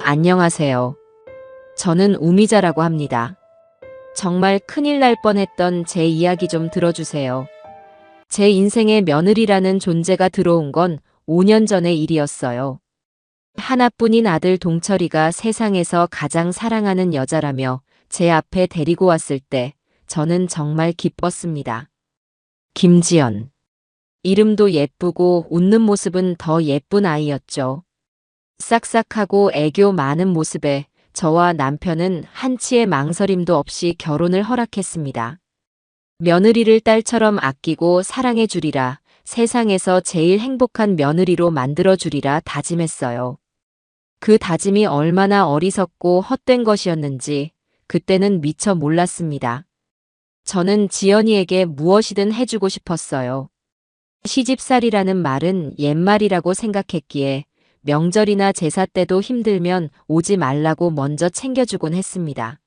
안녕하세요. 저는 우미자라고 합니다. 정말 큰일 날 뻔했던 제 이야기 좀 들어주세요. 제 인생에 며느리라는 존재가 들어온 건 5년 전의 일이었어요. 하나뿐인 아들 동철이가 세상에서 가장 사랑하는 여자라며 제 앞에 데리고 왔을 때 저는 정말 기뻤습니다. 김지연. 이름도 예쁘고 웃는 모습은 더 예쁜 아이였죠. 싹싹하고 애교 많은 모습에 저와 남편은 한치의 망설임도 없이 결혼을 허락했습니다. 며느리를 딸처럼 아끼고 사랑해 주리라, 세상에서 제일 행복한 며느리로 만들어 주리라 다짐했어요. 그 다짐이 얼마나 어리석고 헛된 것이었는지 그때는 미처 몰랐습니다. 저는 지연이에게 무엇이든 해주고 싶었어요. 시집살이라는 말은 옛말이라고 생각했기에 명절이나 제사 때도 힘들면 오지 말라고 먼저 챙겨주곤 했습니다.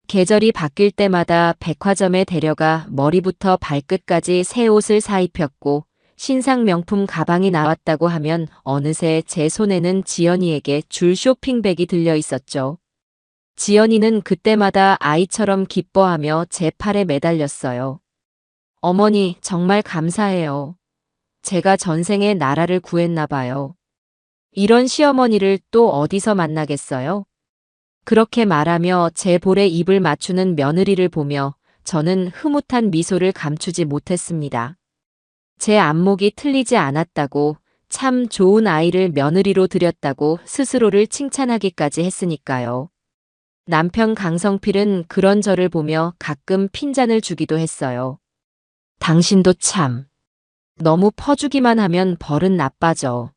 계절이 바뀔 때마다 백화점에 데려가 머리부터 발끝까지 새 옷을 사입혔고 신상 명품 가방이 나왔다고 하면 어느새 제 손에는 지연이에게 줄 쇼핑백이 들려 있었죠. 지연이는 그때마다 아이처럼 기뻐하며 제 팔에 매달렸어요. 어머니, 정말 감사해요. 제가 전생에 나라를 구했나 봐요. 이런 시어머니를 또 어디서 만나겠어요? 그렇게 말하며 제 볼에 입을 맞추는 며느리를 보며 저는 흐뭇한 미소를 감추지 못했습니다. 제 안목이 틀리지 않았다고, 참 좋은 아이를 며느리로 들였다고 스스로를 칭찬하기까지 했으니까요. 남편 강성필은 그런 저를 보며 가끔 핀잔을 주기도 했어요. 당신도 참. 너무 퍼주기만 하면 벌은 나빠져.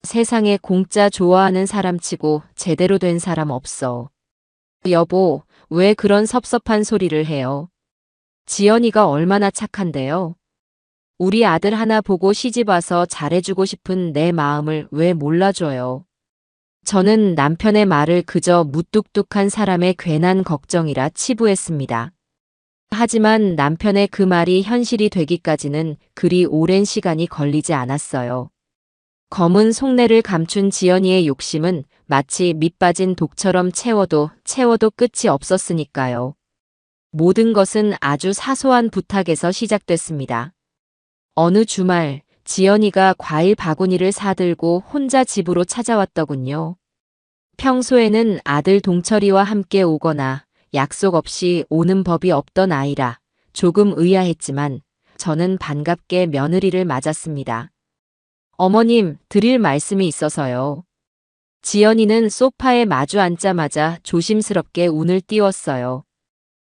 세상에 공짜 좋아하는 사람치고 제대로 된 사람 없어. 여보, 왜 그런 섭섭한 소리를 해요? 지연이가 얼마나 착한데요? 우리 아들 하나 보고 시집와서 잘해주고 싶은 내 마음을 왜 몰라줘요? 저는 남편의 말을 그저 무뚝뚝한 사람의 괜한 걱정이라 치부했습니다. 하지만 남편의 그 말이 현실이 되기까지는 그리 오랜 시간이 걸리지 않았어요. 검은 속내를 감춘 지연이의 욕심은 마치 밑 빠진 독처럼 채워도 끝이 없었으니까요. 모든 것은 아주 사소한 부탁에서 시작됐습니다. 어느 주말 지연이가 과일 바구니를 사들고 혼자 집으로 찾아왔더군요. 평소에는 아들 동철이와 함께 오거나 약속 없이 오는 법이 없던 아이라 조금 의아했지만 저는 반갑게 며느리를 맞았습니다. 어머님, 드릴 말씀이 있어서요. 지연이는 소파에 마주 앉자마자 조심스럽게 운을 띄웠어요.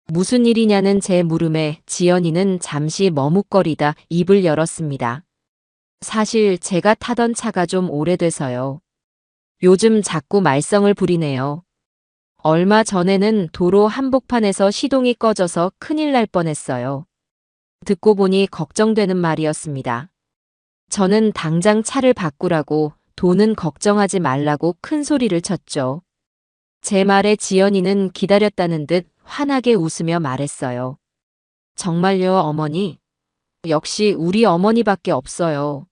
무슨 일이냐는 제 물음에 지연이는 잠시 머뭇거리다 입을 열었습니다. 사실 제가 타던 차가 좀 오래돼서요. 요즘 자꾸 말썽을 부리네요. 얼마 전에는 도로 한복판에서 시동이 꺼져서 큰일 날 뻔했어요. 듣고 보니 걱정되는 말이었습니다. 저는 당장 차를 바꾸라고, 돈은 걱정하지 말라고 큰 소리를 쳤죠. 제 말에 지연이는 기다렸다는 듯 환하게 웃으며 말했어요. 정말요, 어머니? 역시 우리 어머니밖에 없어요.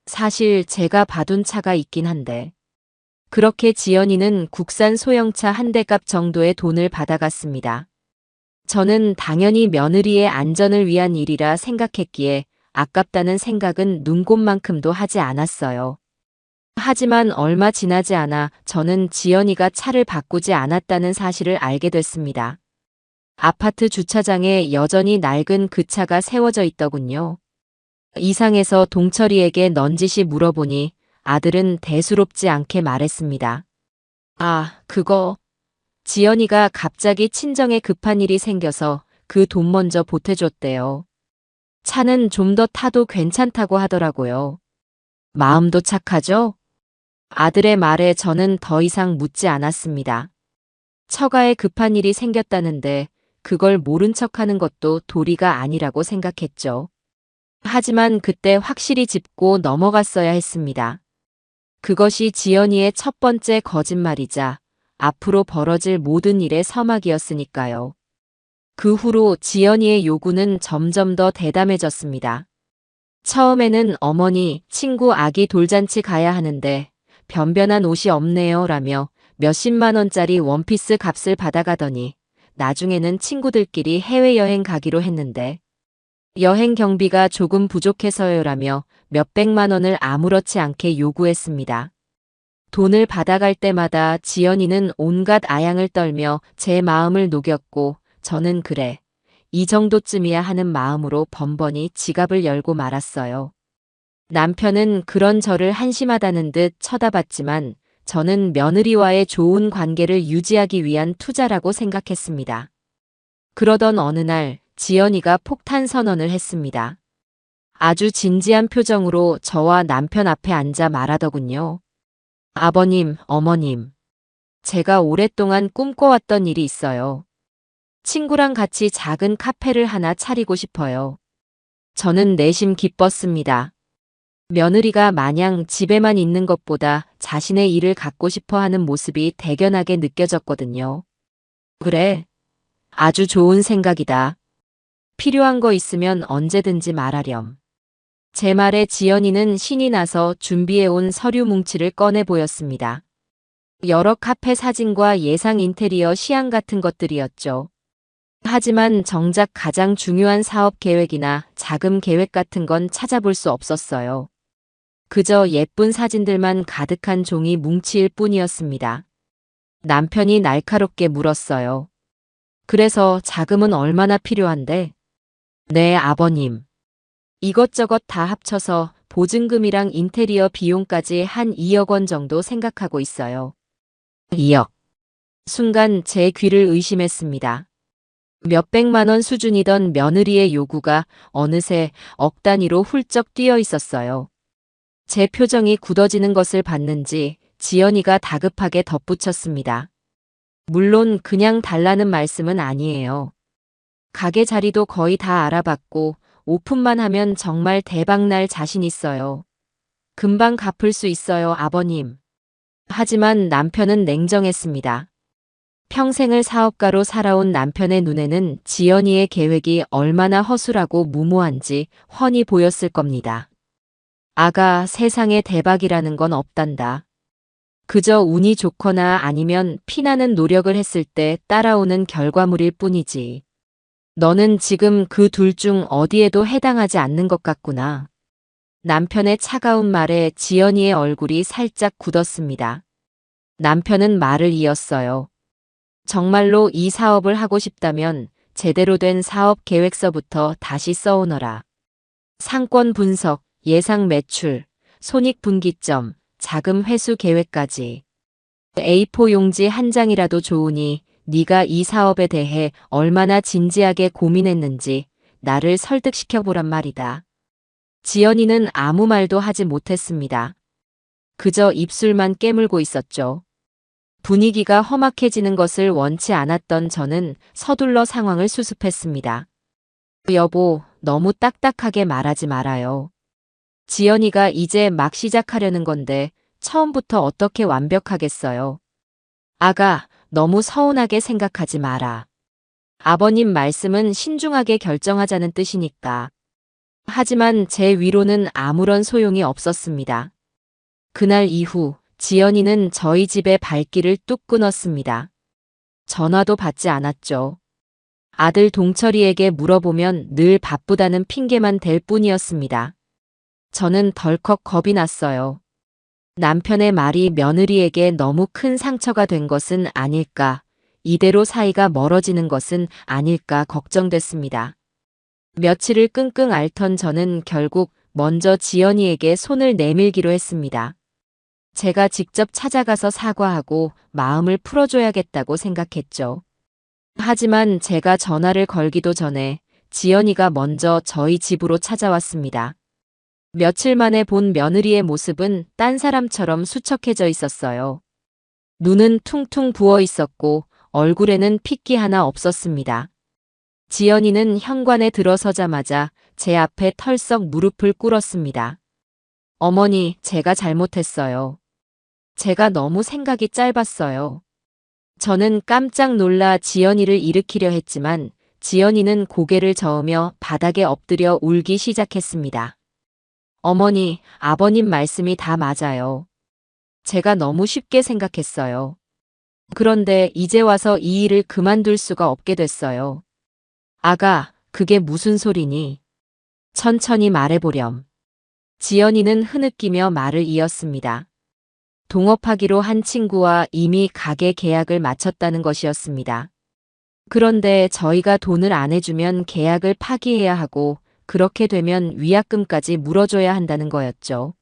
사실 제가 봐둔 차가 있긴 한데. 그렇게 지연이는 국산 소형차 한 대 값 정도의 돈을 받아갔습니다. 저는 당연히 며느리의 안전을 위한 일이라 생각했기에 아깝다는 생각은 눈곱만큼도 하지 않았어요. 하지만 얼마 지나지 않아 저는 지연이가 차를 바꾸지 않았다는 사실을 알게 됐습니다. 아파트 주차장에 여전히 낡은 그 차가 세워져 있더군요. 이상해서 동철이에게 넌지시 물어보니 아들은 대수롭지 않게 말했습니다. 아, 그거. 지연이가 갑자기 친정에 급한 일이 생겨서 그 돈 먼저 보태줬대요. 차는 좀 더 타도 괜찮다고 하더라고요. 마음도 착하죠? 아들의 말에 저는 더 이상 묻지 않았습니다. 처가에 급한 일이 생겼다는데 그걸 모른 척하는 것도 도리가 아니라고 생각했죠. 하지만 그때 확실히 짚고 넘어갔어야 했습니다. 그것이 지연이의 첫 번째 거짓말이자 앞으로 벌어질 모든 일의 서막이었으니까요. 그 후로 지연이의 요구는 점점 더 대담해졌습니다. 처음에는 어머니, 친구 아기 돌잔치 가야 하는데 변변한 옷이 없네요 라며 몇십만 원짜리 원피스 값을 받아가더니 나중에는 친구들끼리 해외여행 가기로 했는데 여행 경비가 조금 부족해서요라며 몇백만 원을 아무렇지 않게 요구했습니다. 돈을 받아갈 때마다 지연이는 온갖 아양을 떨며 제 마음을 녹였고 저는 그래, 이 정도쯤이야 하는 마음으로 번번이 지갑을 열고 말았어요. 남편은 그런 저를 한심하다는 듯 쳐다봤지만 저는 며느리와의 좋은 관계를 유지하기 위한 투자라고 생각했습니다. 그러던 어느 날 지연이가 폭탄 선언을 했습니다. 아주 진지한 표정으로 저와 남편 앞에 앉아 말하더군요. 아버님, 어머님, 제가 오랫동안 꿈꿔왔던 일이 있어요. 친구랑 같이 작은 카페를 하나 차리고 싶어요. 저는 내심 기뻤습니다. 며느리가 마냥 집에만 있는 것보다 자신의 일을 갖고 싶어 하는 모습이 대견하게 느껴졌거든요. 그래, 아주 좋은 생각이다. 필요한 거 있으면 언제든지 말하렴. 제 말에 지연이는 신이 나서 준비해온 서류 뭉치를 꺼내 보였습니다. 여러 카페 사진과 예상 인테리어 시안 같은 것들이었죠. 하지만 정작 가장 중요한 사업 계획이나 자금 계획 같은 건 찾아볼 수 없었어요. 그저 예쁜 사진들만 가득한 종이 뭉치일 뿐이었습니다. 남편이 날카롭게 물었어요. 그래서 자금은 얼마나 필요한데? 네, 아버님. 이것저것 다 합쳐서 보증금이랑 인테리어 비용까지 한 2억 원 정도 생각하고 있어요. 2억. 순간 제 귀를 의심했습니다. 몇백만 원 수준이던 며느리의 요구가 어느새 억 단위로 훌쩍 뛰어 있었어요. 제 표정이 굳어지는 것을 봤는지 지연이가 다급하게 덧붙였습니다. 물론 그냥 달라는 말씀은 아니에요. 가게 자리도 거의 다 알아봤고 오픈만 하면 정말 대박날 자신 있어요. 금방 갚을 수 있어요, 아버님. 하지만 남편은 냉정했습니다. 평생을 사업가로 살아온 남편의 눈에는 지연이의 계획이 얼마나 허술하고 무모한지 훤히 보였을 겁니다. 아가, 세상에 대박이라는 건 없단다. 그저 운이 좋거나 아니면 피나는 노력을 했을 때 따라오는 결과물일 뿐이지. 너는 지금 그 둘 중 어디에도 해당하지 않는 것 같구나. 남편의 차가운 말에 지연이의 얼굴이 살짝 굳었습니다. 남편은 말을 이었어요. 정말로 이 사업을 하고 싶다면 제대로 된 사업 계획서부터 다시 써오너라. 상권 분석, 예상 매출, 손익분기점, 자금 회수 계획까지. A4 용지 한 장이라도 좋으니 네가 이 사업에 대해 얼마나 진지하게 고민했는지 나를 설득시켜보란 말이다. 지연이는 아무 말도 하지 못했습니다. 그저 입술만 깨물고 있었죠. 분위기가 험악해지는 것을 원치 않았던 저는 서둘러 상황을 수습했습니다. 여보, 너무 딱딱하게 말하지 말아요. 지연이가 이제 막 시작하려는 건데 처음부터 어떻게 완벽하겠어요. 아가, 너무 서운하게 생각하지 마라. 아버님 말씀은 신중하게 결정하자는 뜻이니까. 하지만 제 위로는 아무런 소용이 없었습니다. 그날 이후 지연이는 저희 집의 발길을 뚝 끊었습니다. 전화도 받지 않았죠. 아들 동철이에게 물어보면 늘 바쁘다는 핑계만 댈 뿐이었습니다. 저는 덜컥 겁이 났어요. 남편의 말이 며느리에게 너무 큰 상처가 된 것은 아닐까, 이대로 사이가 멀어지는 것은 아닐까 걱정됐습니다. 며칠을 끙끙 앓던 저는 결국 먼저 지연이에게 손을 내밀기로 했습니다. 제가 직접 찾아가서 사과하고 마음을 풀어줘야겠다고 생각했죠. 하지만 제가 전화를 걸기도 전에 지연이가 먼저 저희 집으로 찾아왔습니다. 며칠 만에 본 며느리의 모습은 딴 사람처럼 수척해져 있었어요. 눈은 퉁퉁 부어 있었고 얼굴에는 핏기 하나 없었습니다. 지연이는 현관에 들어서자마자 제 앞에 털썩 무릎을 꿇었습니다. 어머니, 제가 잘못했어요. 제가 너무 생각이 짧았어요. 저는 깜짝 놀라 지연이를 일으키려 했지만 지연이는 고개를 저으며 바닥에 엎드려 울기 시작했습니다. 어머니, 아버님 말씀이 다 맞아요. 제가 너무 쉽게 생각했어요. 그런데 이제 와서 이 일을 그만둘 수가 없게 됐어요. 아가, 그게 무슨 소리니? 천천히 말해보렴. 지연이는 흐느끼며 말을 이었습니다. 동업하기로 한 친구와 이미 가게 계약을 마쳤다는 것이었습니다. 그런데 저희가 돈을 안 해주면 계약을 파기해야 하고 그렇게 되면 위약금까지 물어줘야 한다는 거였죠.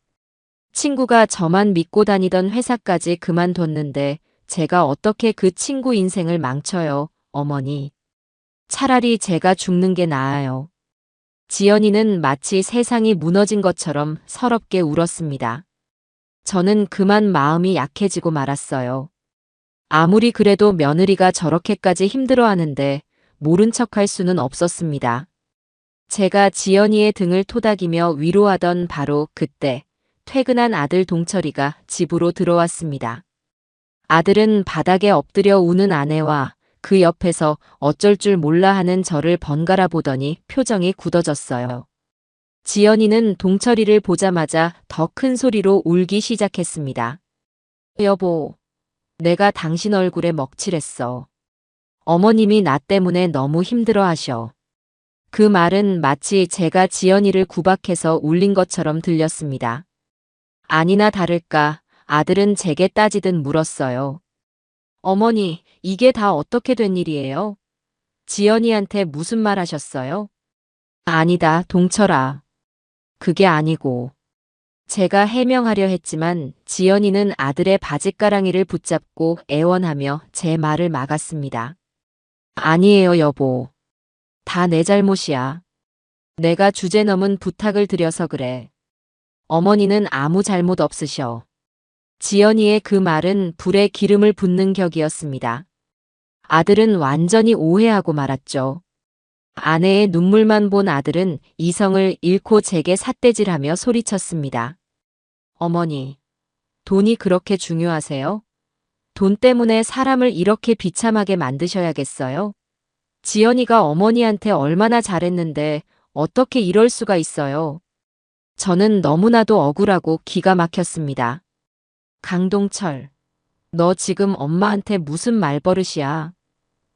친구가 저만 믿고 다니던 회사까지 그만뒀는데 제가 어떻게 그 친구 인생을 망쳐요, 어머니. 차라리 제가 죽는 게 나아요. 지연이는 마치 세상이 무너진 것처럼 서럽게 울었습니다. 저는 그만 마음이 약해지고 말았어요. 아무리 그래도 며느리가 저렇게까지 힘들어하는데 모른 척할 수는 없었습니다. 제가 지연이의 등을 토닥이며 위로하던 바로 그때 퇴근한 아들 동철이가 집으로 들어왔습니다. 아들은 바닥에 엎드려 우는 아내와 그 옆에서 어쩔 줄 몰라 하는 저를 번갈아 보더니 표정이 굳어졌어요. 지연이는 동철이를 보자마자 더 큰 소리로 울기 시작했습니다. 여보, 내가 당신 얼굴에 먹칠했어. 어머님이 나 때문에 너무 힘들어 하셔. 그 말은 마치 제가 지연이를 구박해서 울린 것처럼 들렸습니다. 아니나 다를까 아들은 제게 따지듯 물었어요. 어머니, 이게 다 어떻게 된 일이에요? 지연이한테 무슨 말 하셨어요? 아니다, 동철아. 그게 아니고. 제가 해명하려 했지만 지연이는 아들의 바짓가랑이를 붙잡고 애원하며 제 말을 막았습니다. 아니에요, 여보. 다 내 잘못이야. 내가 주제넘은 부탁을 드려서 그래. 어머니는 아무 잘못 없으셔. 지연이의 그 말은 불에 기름을 붓는 격이었습니다. 아들은 완전히 오해하고 말았죠. 아내의 눈물만 본 아들은 이성을 잃고 제게 삿대질하며 소리쳤습니다. 어머니, 돈이 그렇게 중요하세요? 돈 때문에 사람을 이렇게 비참하게 만드셔야겠어요? 지연이가 어머니한테 얼마나 잘했는데 어떻게 이럴 수가 있어요? 저는 너무나도 억울하고 기가 막혔습니다. 강동철, 너 지금 엄마한테 무슨 말버릇이야?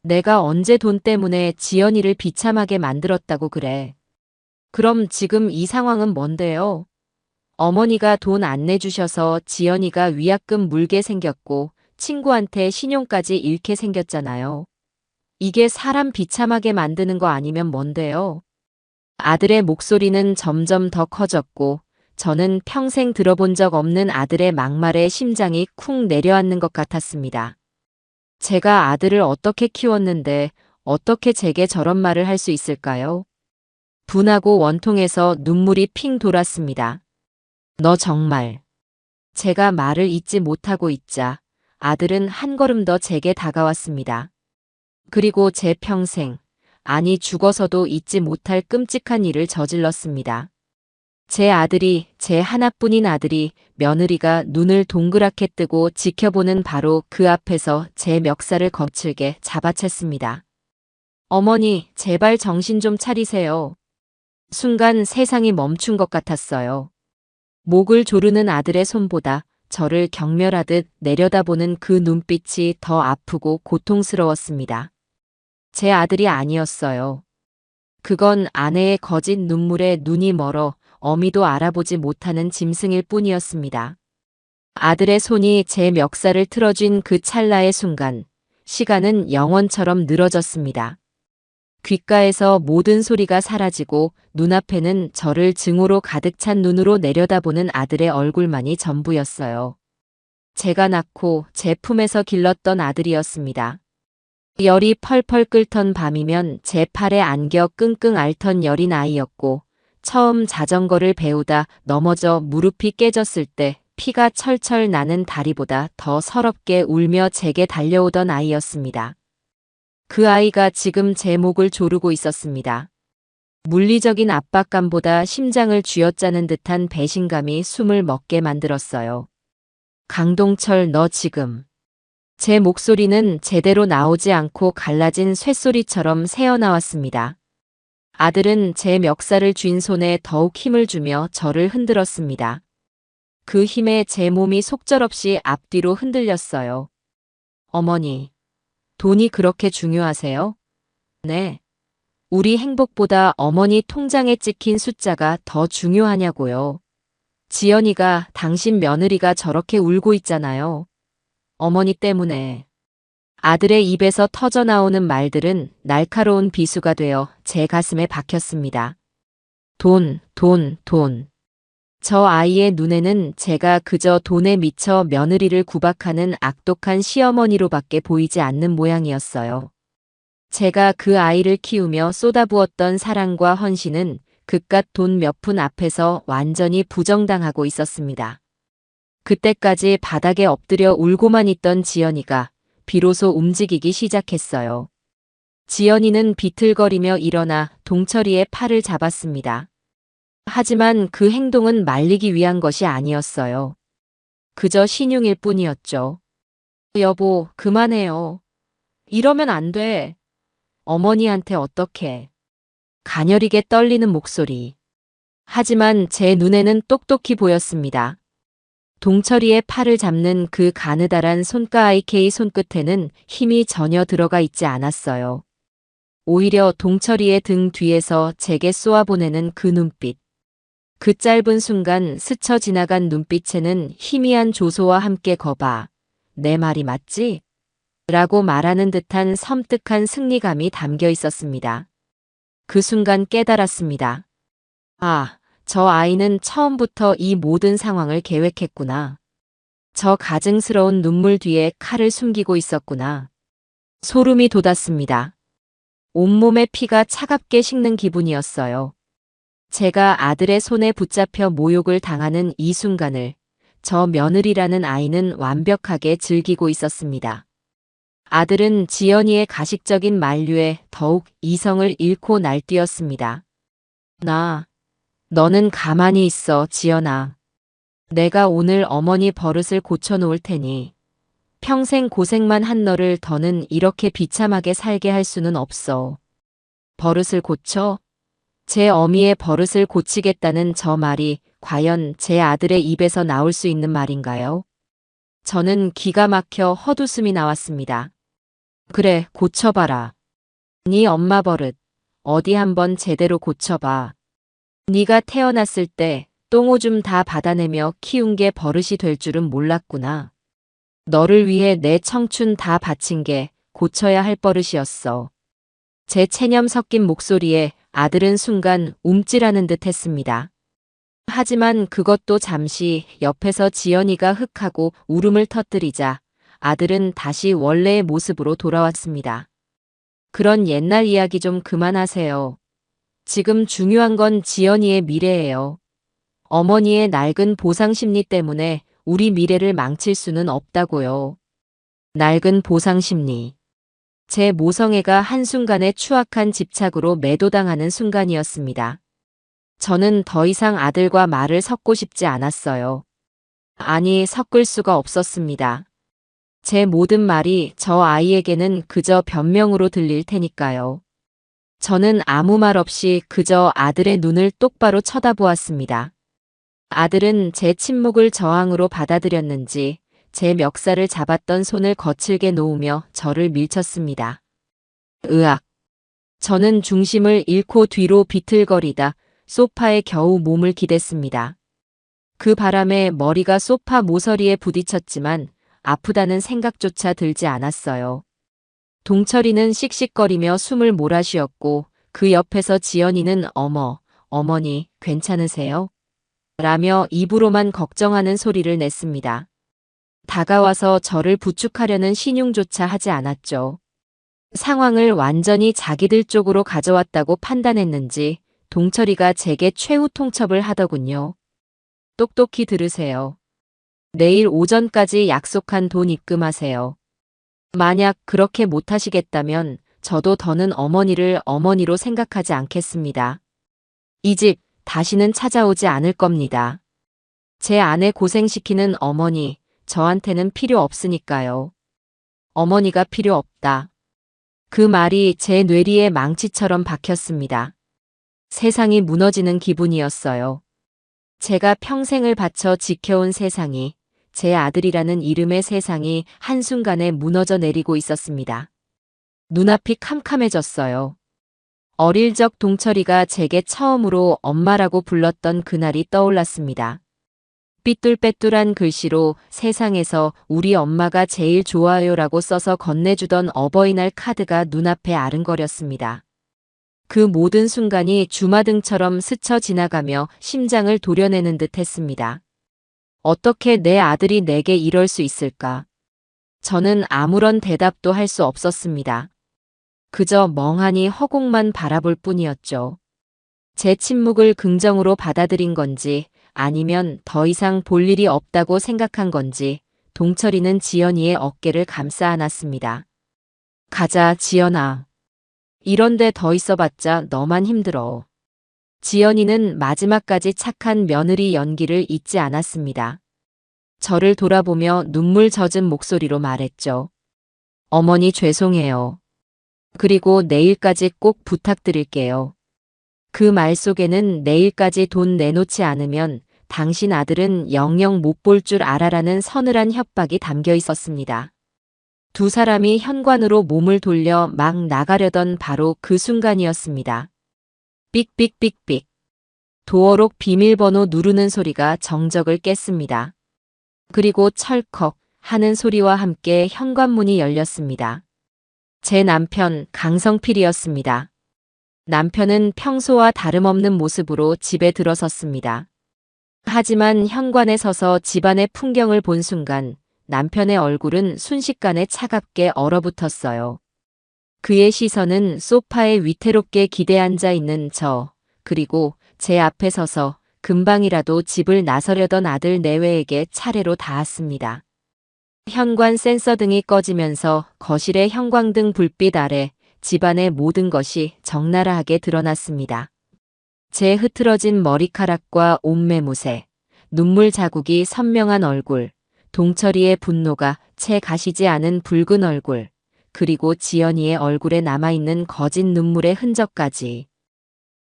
내가 언제 돈 때문에 지연이를 비참하게 만들었다고 그래? 그럼 지금 이 상황은 뭔데요? 어머니가 돈 안 내주셔서 지연이가 위약금 물게 생겼고 친구한테 신용까지 잃게 생겼잖아요. 이게 사람 비참하게 만드는 거 아니면 뭔데요? 아들의 목소리는 점점 더 커졌고 저는 평생 들어본 적 없는 아들의 막말에 심장이 쿵 내려앉는 것 같았습니다. 제가 아들을 어떻게 키웠는데 어떻게 제게 저런 말을 할 수 있을까요? 분하고 원통해서 눈물이 핑 돌았습니다. 너 정말. 제가 말을 잇지 못하고 있자 아들은 한 걸음 더 제게 다가왔습니다. 그리고 제 평생, 아니 죽어서도 잊지 못할 끔찍한 일을 저질렀습니다. 제 아들이, 제 하나뿐인 아들이 며느리가 눈을 동그랗게 뜨고 지켜보는 바로 그 앞에서 제 멱살을 거칠게 잡아챘습니다. 어머니, 제발 정신 좀 차리세요. 순간 세상이 멈춘 것 같았어요. 목을 조르는 아들의 손보다 저를 경멸하듯 내려다보는 그 눈빛이 더 아프고 고통스러웠습니다. 제 아들이 아니었어요. 그건 아내의 거짓 눈물에 눈이 멀어 어미도 알아보지 못하는 짐승일 뿐이었습니다. 아들의 손이 제 멱살을 틀어쥔 그 찰나의 순간, 시간은 영원처럼 늘어졌습니다. 귓가에서 모든 소리가 사라지고 눈앞에는 저를 증오로 가득 찬 눈으로 내려다보는 아들의 얼굴만이 전부였어요. 제가 낳고 제 품에서 길렀던 아들이었습니다. 열이 펄펄 끓던 밤이면 제 팔에 안겨 끙끙 앓던 여린 아이였고 처음 자전거를 배우다 넘어져 무릎이 깨졌을 때 피가 철철 나는 다리보다 더 서럽게 울며 제게 달려오던 아이였습니다. 그 아이가 지금 제 목을 조르고 있었습니다. 물리적인 압박감보다 심장을 쥐어짜는 듯한 배신감이 숨을 먹게 만들었어요. 강동철, 너 지금. 제 목소리는 제대로 나오지 않고 갈라진 쇳소리처럼 새어나왔습니다. 아들은 제 멱살을 쥔 손에 더욱 힘을 주며 저를 흔들었습니다. 그 힘에 제 몸이 속절없이 앞뒤로 흔들렸어요. 어머니, 돈이 그렇게 중요하세요? 네. 우리 행복보다 어머니 통장에 찍힌 숫자가 더 중요하냐고요. 지연이가 당신 며느리가 저렇게 울고 있잖아요. 어머니 때문에. 아들의 입에서 터져나오는 말들은 날카로운 비수가 되어 제 가슴에 박혔습니다. 돈, 돈, 돈. 저 아이의 눈에는 제가 그저 돈에 미쳐 며느리를 구박하는 악독한 시어머니로밖에 보이지 않는 모양이었어요. 제가 그 아이를 키우며 쏟아부었던 사랑과 헌신은 그깟 돈 몇 푼 앞에서 완전히 부정당하고 있었습니다. 그때까지 바닥에 엎드려 울고만 있던 지연이가 비로소 움직이기 시작했어요. 지연이는 비틀거리며 일어나 동철이의 팔을 잡았습니다. 하지만 그 행동은 말리기 위한 것이 아니었어요. 그저 신용일 뿐이었죠. 여보, 그만해요. 이러면 안 돼. 어머니한테 어떡해. 가녀리게 떨리는 목소리. 하지만 제 눈에는 똑똑히 보였습니다. 동철이의 팔을 잡는 그 가느다란 손가아이케이 손끝에는 힘이 전혀 들어가 있지 않았어요. 오히려 동철이의 등 뒤에서 제게 쏘아보내는 그 눈빛. 그 짧은 순간 스쳐 지나간 눈빛에는 희미한 조소와 함께 거봐. 내 말이 맞지? 라고 말하는 듯한 섬뜩한 승리감이 담겨 있었습니다. 그 순간 깨달았습니다. 아, 저 아이는 처음부터 이 모든 상황을 계획했구나. 저 가증스러운 눈물 뒤에 칼을 숨기고 있었구나. 소름이 돋았습니다. 온몸의 피가 차갑게 식는 기분이었어요. 제가 아들의 손에 붙잡혀 모욕을 당하는 이 순간을 저 며느리라는 아이는 완벽하게 즐기고 있었습니다. 아들은 지연이의 가식적인 만류에 더욱 이성을 잃고 날뛰었습니다. 너는 가만히 있어, 지연아. 내가 오늘 어머니 버릇을 고쳐놓을 테니 평생 고생만 한 너를 더는 이렇게 비참하게 살게 할 수는 없어. 버릇을 고쳐? 제 어미의 버릇을 고치겠다는 저 말이 과연 제 아들의 입에서 나올 수 있는 말인가요? 저는 기가 막혀 헛웃음이 나왔습니다. 그래, 고쳐봐라. 네 엄마 버릇 어디 한번 제대로 고쳐봐. 네가 태어났을 때 똥오줌 다 받아내며 키운 게 버릇이 될 줄은 몰랐구나. 너를 위해 내 청춘 다 바친 게 고쳐야 할 버릇이었어. 제 체념 섞인 목소리에 아들은 순간 움찔하는 듯 했습니다. 하지만 그것도 잠시 옆에서 지연이가 흑하고 울음을 터뜨리자 아들은 다시 원래의 모습으로 돌아왔습니다. 그런 옛날 이야기 좀 그만하세요. 지금 중요한 건 지연이의 미래예요. 어머니의 낡은 보상 심리 때문에 우리 미래를 망칠 수는 없다고요. 낡은 보상 심리. 제 모성애가 한순간에 추악한 집착으로 매도당하는 순간이었습니다. 저는 더 이상 아들과 말을 섞고 싶지 않았어요. 아니, 섞을 수가 없었습니다. 제 모든 말이 저 아이에게는 그저 변명으로 들릴 테니까요. 저는 아무 말 없이 그저 아들의 눈을 똑바로 쳐다보았습니다. 아들은 제 침묵을 저항으로 받아들였는지 제 멱살을 잡았던 손을 거칠게 놓으며 저를 밀쳤습니다. 으악. 저는 중심을 잃고 뒤로 비틀거리다 소파에 겨우 몸을 기댔습니다. 그 바람에 머리가 소파 모서리에 부딪혔지만 아프다는 생각조차 들지 않았어요. 동철이는 씩씩거리며 숨을 몰아쉬었고 그 옆에서 지연이는 어머니, 괜찮으세요? 라며 입으로만 걱정하는 소리를 냈습니다. 다가와서 저를 부축하려는 신용조차 하지 않았죠. 상황을 완전히 자기들 쪽으로 가져왔다고 판단했는지 동철이가 제게 최후 통첩을 하더군요. 똑똑히 들으세요. 내일 오전까지 약속한 돈 입금하세요. 만약 그렇게 못하시겠다면 저도 더는 어머니를 어머니로 생각하지 않겠습니다. 이 집 다시는 찾아오지 않을 겁니다. 제 아내 고생시키는 어머니, 저한테는 필요 없으니까요. 어머니가 필요 없다. 그 말이 제 뇌리에 망치처럼 박혔습니다. 세상이 무너지는 기분이었어요. 제가 평생을 바쳐 지켜온 세상이 제 아들이라는 이름의 세상이 한순간에 무너져 내리고 있었습니다. 눈앞이 캄캄해졌어요. 어릴 적 동철이가 제게 처음으로 엄마라고 불렀던 그날이 떠올랐습니다. 삐뚤빼뚤한 글씨로 세상에서 우리 엄마가 제일 좋아요라고 써서 건네주던 어버이날 카드가 눈앞에 아른거렸습니다. 그 모든 순간이 주마등처럼 스쳐 지나가며 심장을 도려내는 듯 했습니다. 어떻게 내 아들이 내게 이럴 수 있을까? 저는 아무런 대답도 할 수 없었습니다. 그저 멍하니 허공만 바라볼 뿐이었죠. 제 침묵을 긍정으로 받아들인 건지 아니면 더 이상 볼 일이 없다고 생각한 건지 동철이는 지연이의 어깨를 감싸 안았습니다. 가자, 지연아. 이런데 더 있어봤자 너만 힘들어. 지연이는 마지막까지 착한 며느리 연기를 잊지 않았습니다. 저를 돌아보며 눈물 젖은 목소리로 말했죠. 어머니 죄송해요. 그리고 내일까지 꼭 부탁드릴게요. 그 말 속에는 내일까지 돈 내놓지 않으면 당신 아들은 영영 못 볼 줄 알아라는 서늘한 협박이 담겨 있었습니다. 두 사람이 현관으로 몸을 돌려 막 나가려던 바로 그 순간이었습니다. 삑삑삑삑. 도어록 비밀번호 누르는 소리가 정적을 깼습니다. 그리고 철컥 하는 소리와 함께 현관문이 열렸습니다. 제 남편 강성필이었습니다. 남편은 평소와 다름없는 모습으로 집에 들어섰습니다. 하지만 현관에 서서 집안의 풍경을 본 순간 남편의 얼굴은 순식간에 차갑게 얼어붙었어요. 그의 시선은 소파에 위태롭게 기대앉아 있는 저, 그리고 제 앞에 서서 금방이라도 집을 나서려던 아들 내외에게 차례로 닿았습니다. 현관 센서등이 꺼지면서 거실의 형광등 불빛 아래 집안의 모든 것이 적나라하게 드러났습니다. 제 흐트러진 머리카락과 옷매무새, 눈물 자국이 선명한 얼굴, 동철이의 분노가 채 가시지 않은 붉은 얼굴, 그리고 지연이의 얼굴에 남아있는 거짓 눈물의 흔적까지.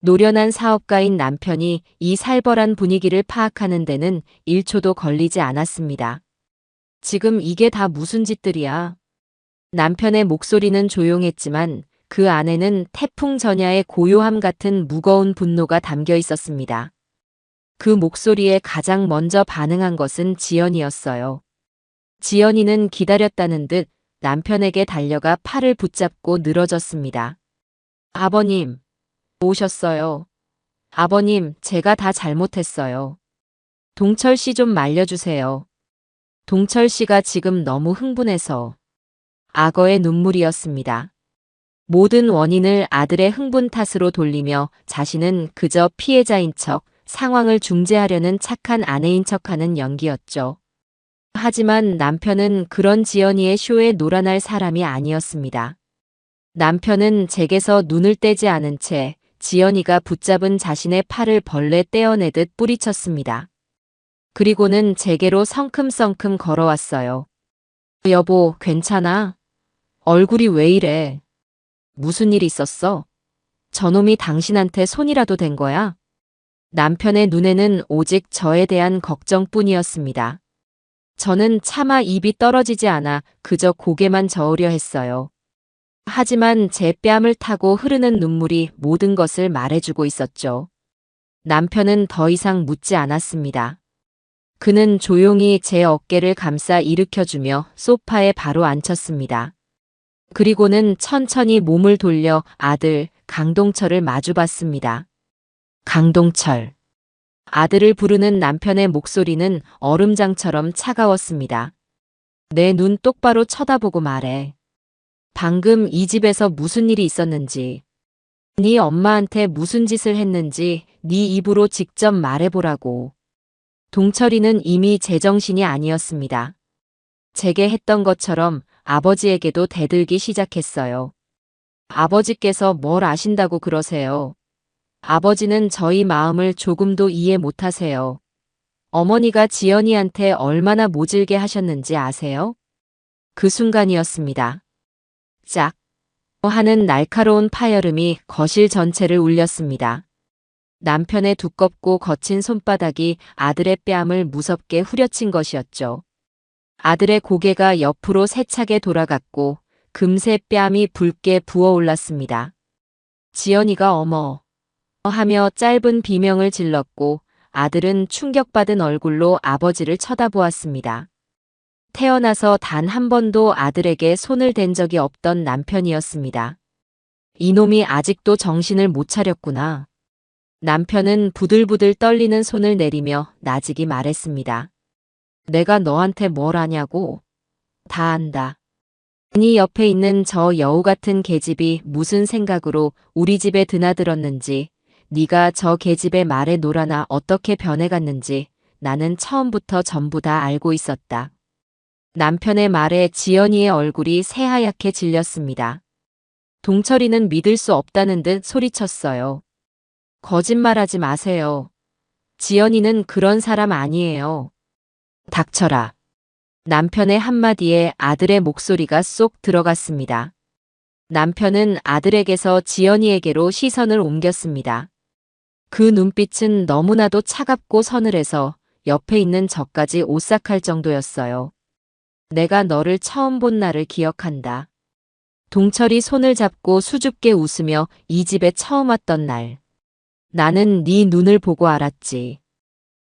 노련한 사업가인 남편이 이 살벌한 분위기를 파악하는 데는 1초도 걸리지 않았습니다. 지금 이게 다 무슨 짓들이야? 남편의 목소리는 조용했지만 그 안에는 태풍 전야의 고요함 같은 무거운 분노가 담겨 있었습니다. 그 목소리에 가장 먼저 반응한 것은 지연이었어요. 지연이는 기다렸다는 듯 남편에게 달려가 팔을 붙잡고 늘어졌습니다. 아버님, 오셨어요. 아버님, 제가 다 잘못했어요. 동철 씨 좀 말려주세요. 동철 씨가 지금 너무 흥분해서. 악어의 눈물이었습니다. 모든 원인을 아들의 흥분 탓으로 돌리며 자신은 그저 피해자인 척 상황을 중재하려는 착한 아내인 척하는 연기였죠. 하지만 남편은 그런 지연이의 쇼에 놀아날 사람이 아니었습니다. 남편은 제게서 눈을 떼지 않은 채 지연이가 붙잡은 자신의 팔을 벌레 떼어내듯 뿌리쳤습니다. 그리고는 제게로 성큼성큼 걸어왔어요. 여보, 괜찮아? 얼굴이 왜 이래? 무슨 일 있었어? 저놈이 당신한테 손이라도 댄 거야? 남편의 눈에는 오직 저에 대한 걱정뿐이었습니다. 저는 차마 입이 떨어지지 않아 그저 고개만 저으려 했어요. 하지만 제 뺨을 타고 흐르는 눈물이 모든 것을 말해주고 있었죠. 남편은 더 이상 묻지 않았습니다. 그는 조용히 제 어깨를 감싸 일으켜주며 소파에 바로 앉혔습니다. 그리고는 천천히 몸을 돌려 아들 강동철을 마주봤습니다. 강동철. 아들을 부르는 남편의 목소리는 얼음장처럼 차가웠습니다. 내 눈 똑바로 쳐다보고 말해. 방금 이 집에서 무슨 일이 있었는지, 네 엄마한테 무슨 짓을 했는지 네 입으로 직접 말해보라고. 동철이는 이미 제정신이 아니었습니다. 제게 했던 것처럼 아버지에게도 대들기 시작했어요. 아버지께서 뭘 아신다고 그러세요? 아버지는 저희 마음을 조금도 이해 못하세요. 어머니가 지연이한테 얼마나 모질게 하셨는지 아세요? 그 순간이었습니다. 짝 하는 날카로운 파열음이 거실 전체를 울렸습니다. 남편의 두껍고 거친 손바닥이 아들의 뺨을 무섭게 후려친 것이었죠. 아들의 고개가 옆으로 세차게 돌아갔고 금세 뺨이 붉게 부어올랐습니다. 지연이가 어머 하며 짧은 비명을 질렀고 아들은 충격받은 얼굴로 아버지를 쳐다보았습니다. 태어나서 단 한 번도 아들에게 손을 댄 적이 없던 남편이었습니다. 이놈이 아직도 정신을 못 차렸구나. 남편은 부들부들 떨리는 손을 내리며 나직이 말했습니다. 내가 너한테 뭘 아냐고? 다 안다. 네 옆에 있는 저 여우 같은 계집이 무슨 생각으로 우리 집에 드나들었는지, 네가 저 계집의 말에 놀아나 어떻게 변해갔는지 나는 처음부터 전부 다 알고 있었다. 남편의 말에 지연이의 얼굴이 새하얗게 질렸습니다. 동철이는 믿을 수 없다는 듯 소리쳤어요. 거짓말하지 마세요. 지연이는 그런 사람 아니에요. 닥쳐라. 남편의 한마디에 아들의 목소리가 쏙 들어갔습니다. 남편은 아들에게서 지연이에게로 시선을 옮겼습니다. 그 눈빛은 너무나도 차갑고 서늘해서 옆에 있는 저까지 오싹할 정도였어요. 내가 너를 처음 본 날을 기억한다. 동철이 손을 잡고 수줍게 웃으며 이 집에 처음 왔던 날. 나는 네 눈을 보고 알았지.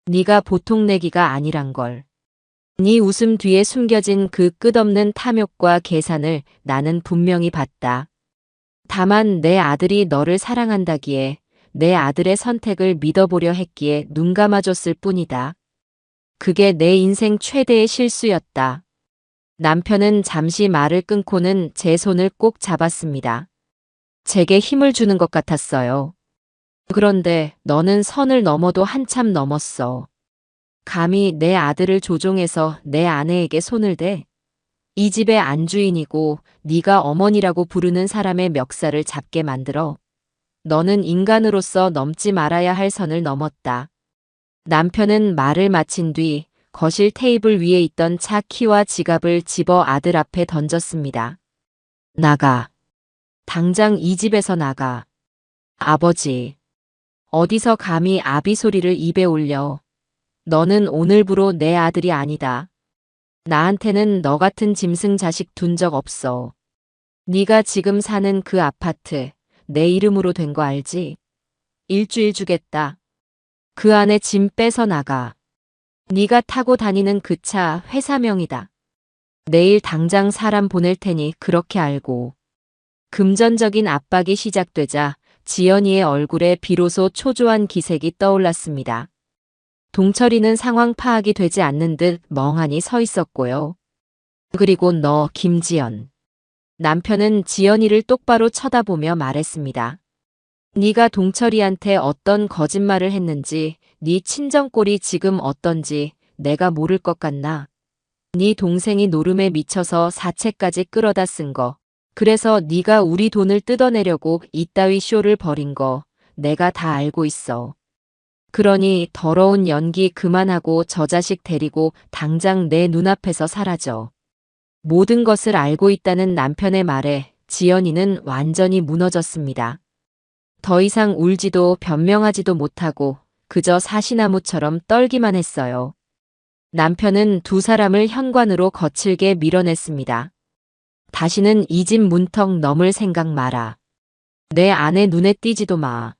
네가 보통 내기가 아니란 걸. 네 웃음 뒤에 숨겨진 그 끝없는 탐욕과 계산을 나는 분명히 봤다. 다만 내 아들이 너를 사랑한다기에 내 아들의 선택을 믿어보려 했기에 눈 감아줬을 뿐이다. 그게 내 인생 최대의 실수였다. 남편은 잠시 말을 끊고는 제 손을 꼭 잡았습니다. 제게 힘을 주는 것 같았어요. 그런데 너는 선을 넘어도 한참 넘었어. 감히 내 아들을 조종해서 내 아내에게 손을 대? 이 집의 안주인이고 네가 어머니라고 부르는 사람의 멱살을 잡게 만들어. 너는 인간으로서 넘지 말아야 할 선을 넘었다. 남편은 말을 마친 뒤 거실 테이블 위에 있던 차 키와 지갑을 집어 아들 앞에 던졌습니다. 나가. 당장 이 집에서 나가. 아버지. 어디서 감히 아비 소리를 입에 올려. 너는 오늘부로 내 아들이 아니다. 나한테는 너 같은 짐승 자식 둔 적 없어. 네가 지금 사는 그 아파트 내 이름으로 된 거 알지? 일주일 주겠다. 그 안에 짐 빼서 나가. 네가 타고 다니는 그 차 회사명이다. 내일 당장 사람 보낼 테니 그렇게 알고. 금전적인 압박이 시작되자 지연이의 얼굴에 비로소 초조한 기색이 떠올랐습니다. 동철이는 상황 파악이 되지 않는 듯 멍하니 서 있었고요. 그리고 너 김지연. 남편은 지연이를 똑바로 쳐다보며 말했습니다. 네가 동철이한테 어떤 거짓말을 했는지, 네 친정꼴이 지금 어떤지 내가 모를 것 같나? 네 동생이 노름에 미쳐서 사채까지 끌어다 쓴 거, 그래서 네가 우리 돈을 뜯어내려고 이따위 쇼를 벌인 거 내가 다 알고 있어. 그러니 더러운 연기 그만하고 저 자식 데리고 당장 내 눈앞에서 사라져. 모든 것을 알고 있다는 남편의 말에 지연이는 완전히 무너졌습니다. 더 이상 울지도 변명하지도 못하고 그저 사시나무처럼 떨기만 했어요. 남편은 두 사람을 현관으로 거칠게 밀어냈습니다. 다시는 이 집 문턱 넘을 생각 마라. 내 아내 눈에 띄지도 마.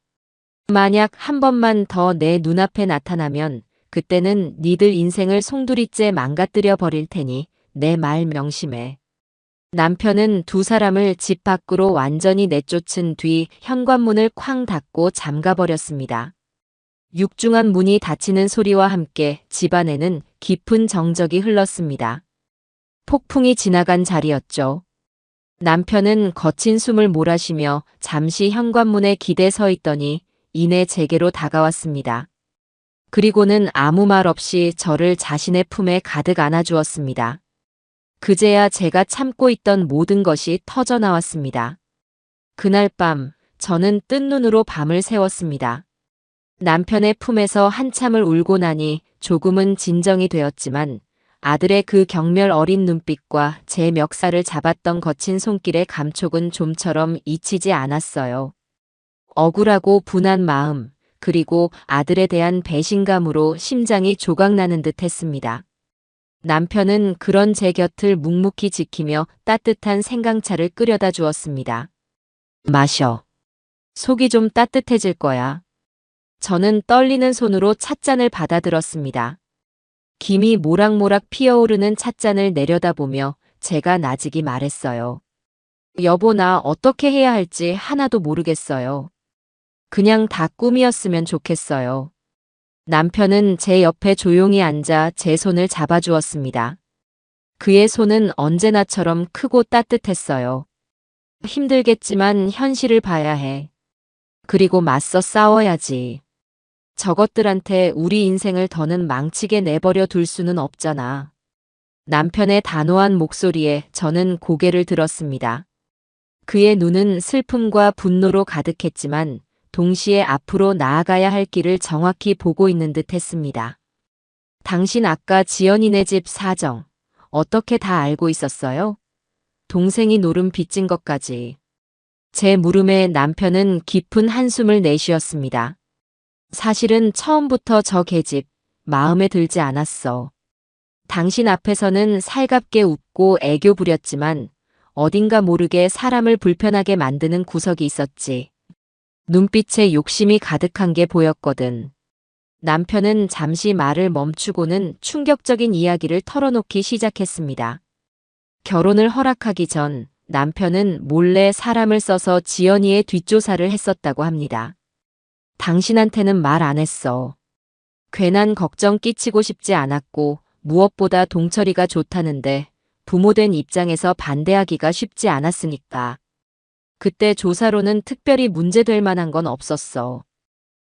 만약 한 번만 더 내 눈앞에 나타나면 그때는 니들 인생을 송두리째 망가뜨려 버릴 테니 내 말 명심해. 남편은 두 사람을 집 밖으로 완전히 내쫓은 뒤 현관문을 쾅 닫고 잠가버렸습니다. 육중한 문이 닫히는 소리와 함께 집안에는 깊은 정적이 흘렀습니다. 폭풍이 지나간 자리였죠. 남편은 거친 숨을 몰아쉬며 잠시 현관문에 기대 서 있더니 이내 제게로 다가왔습니다. 그리고는 아무 말 없이 저를 자신의 품에 가득 안아주었습니다. 그제야 제가 참고 있던 모든 것이 터져 나왔습니다. 그날 밤 저는 뜬 눈으로 밤을 새웠습니다. 남편의 품에서 한참을 울고 나니 조금은 진정이 되었지만 아들의 그 경멸 어린 눈빛과 제 멱살을 잡았던 거친 손길의 감촉은 좀처럼 잊히지 않았어요. 억울하고 분한 마음, 그리고 아들에 대한 배신감으로 심장이 조각나는 듯 했습니다. 남편은 그런 제 곁을 묵묵히 지키며 따뜻한 생강차를 끓여다 주었습니다. 마셔. 속이 좀 따뜻해질 거야. 저는 떨리는 손으로 찻잔을 받아들었습니다. 김이 모락모락 피어오르는 찻잔을 내려다보며 제가 나직이 말했어요. 여보, 나 어떻게 해야 할지 하나도 모르겠어요. 그냥 다 꿈이었으면 좋겠어요. 남편은 제 옆에 조용히 앉아 제 손을 잡아주었습니다. 그의 손은 언제나처럼 크고 따뜻했어요. 힘들겠지만 현실을 봐야 해. 그리고 맞서 싸워야지. 저것들한테 우리 인생을 더는 망치게 내버려 둘 수는 없잖아. 남편의 단호한 목소리에 저는 고개를 들었습니다. 그의 눈은 슬픔과 분노로 가득했지만 동시에 앞으로 나아가야 할 길을 정확히 보고 있는 듯 했습니다. 당신 아까 지연이네 집 사정, 어떻게 다 알고 있었어요? 동생이 노름 빚진 것까지. 제 물음에 남편은 깊은 한숨을 내쉬었습니다. 사실은 처음부터 저 계집, 마음에 들지 않았어. 당신 앞에서는 살갑게 웃고 애교 부렸지만 어딘가 모르게 사람을 불편하게 만드는 구석이 있었지. 눈빛에 욕심이 가득한 게 보였거든. 남편은 잠시 말을 멈추고는 충격적인 이야기를 털어놓기 시작했습니다. 결혼을 허락하기 전 남편은 몰래 사람을 써서 지연이의 뒷조사를 했었다고 합니다. 당신한테는 말 안 했어. 괜한 걱정 끼치고 싶지 않았고 무엇보다 동철이가 좋다는데 부모된 입장에서 반대하기가 쉽지 않았으니까. 그때 조사로는 특별히 문제될 만한 건 없었어.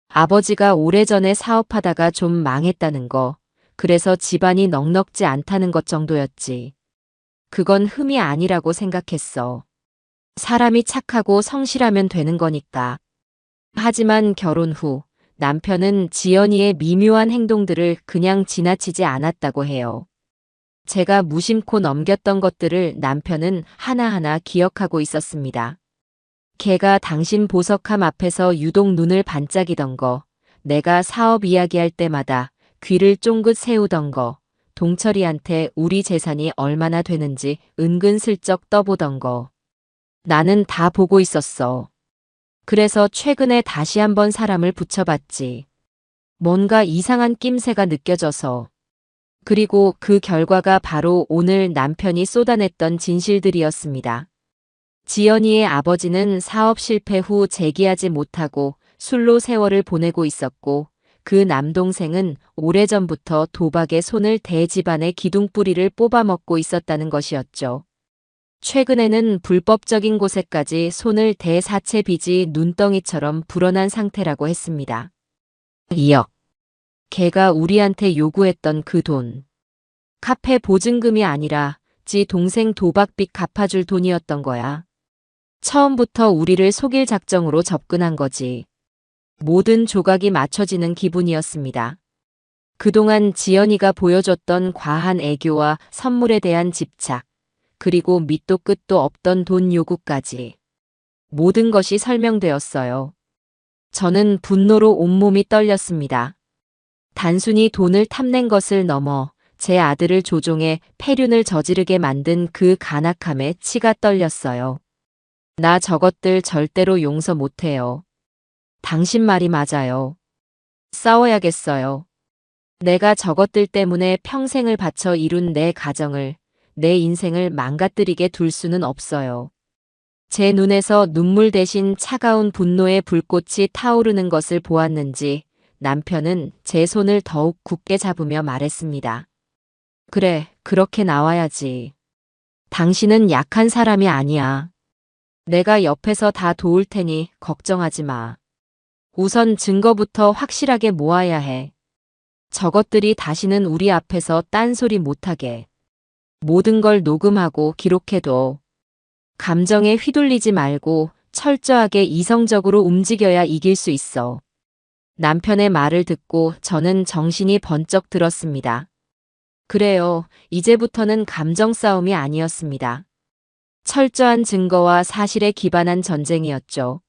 아버지가 오래전에 사업하다가 좀 망했다는 거, 그래서 집안이 넉넉지 않다는 것 정도였지. 그건 흠이 아니라고 생각했어. 사람이 착하고 성실하면 되는 거니까. 하지만 결혼 후 남편은 지연이의 미묘한 행동들을 그냥 지나치지 않았다고 해요. 제가 무심코 넘겼던 것들을 남편은 하나하나 기억하고 있었습니다. 걔가 당신 보석함 앞에서 유독 눈을 반짝이던 거, 내가 사업 이야기할 때마다 귀를 쫑긋 세우던 거, 동철이한테 우리 재산이 얼마나 되는지 은근슬쩍 떠보던 거. 나는 다 보고 있었어. 그래서 최근에 다시 한번 사람을 붙여봤지. 뭔가 이상한 낌새가 느껴져서. 그리고 그 결과가 바로 오늘 남편이 쏟아냈던 진실들이었습니다. 지연이의 아버지는 사업 실패 후 재기하지 못하고 술로 세월을 보내고 있었고 그 남동생은 오래전부터 도박에 손을 대 집안의 기둥뿌리를 뽑아먹고 있었다는 것이었죠. 최근에는 불법적인 곳에까지 손을 대 사채 빚이 눈덩이처럼 불어난 상태라고 했습니다. 2억. 걔가 우리한테 요구했던 그 돈. 카페 보증금이 아니라 지 동생 도박빚 갚아줄 돈이었던 거야. 처음부터 우리를 속일 작정으로 접근한 거지. 모든 조각이 맞춰지는 기분이었습니다. 그동안 지연이가 보여줬던 과한 애교와 선물에 대한 집착, 그리고 밑도 끝도 없던 돈 요구까지. 모든 것이 설명되었어요. 저는 분노로 온몸이 떨렸습니다. 단순히 돈을 탐낸 것을 넘어 제 아들을 조종해 폐륜을 저지르게 만든 그 간악함에 치가 떨렸어요. 나 저것들 절대로 용서 못해요. 당신 말이 맞아요. 싸워야겠어요. 내가 저것들 때문에 평생을 바쳐 이룬 내 가정을, 내 인생을 망가뜨리게 둘 수는 없어요. 제 눈에서 눈물 대신 차가운 분노의 불꽃이 타오르는 것을 보았는지 남편은 제 손을 더욱 굳게 잡으며 말했습니다. 그래, 그렇게 나와야지. 당신은 약한 사람이 아니야. 내가 옆에서 다 도울 테니 걱정하지 마. 우선 증거부터 확실하게 모아야 해. 저것들이 다시는 우리 앞에서 딴소리 못하게. 모든 걸 녹음하고 기록해둬. 감정에 휘둘리지 말고 철저하게 이성적으로 움직여야 이길 수 있어. 남편의 말을 듣고 저는 정신이 번쩍 들었습니다. 그래요, 이제부터는 감정 싸움이 아니었습니다. 철저한 증거와 사실에 기반한 전쟁이었죠.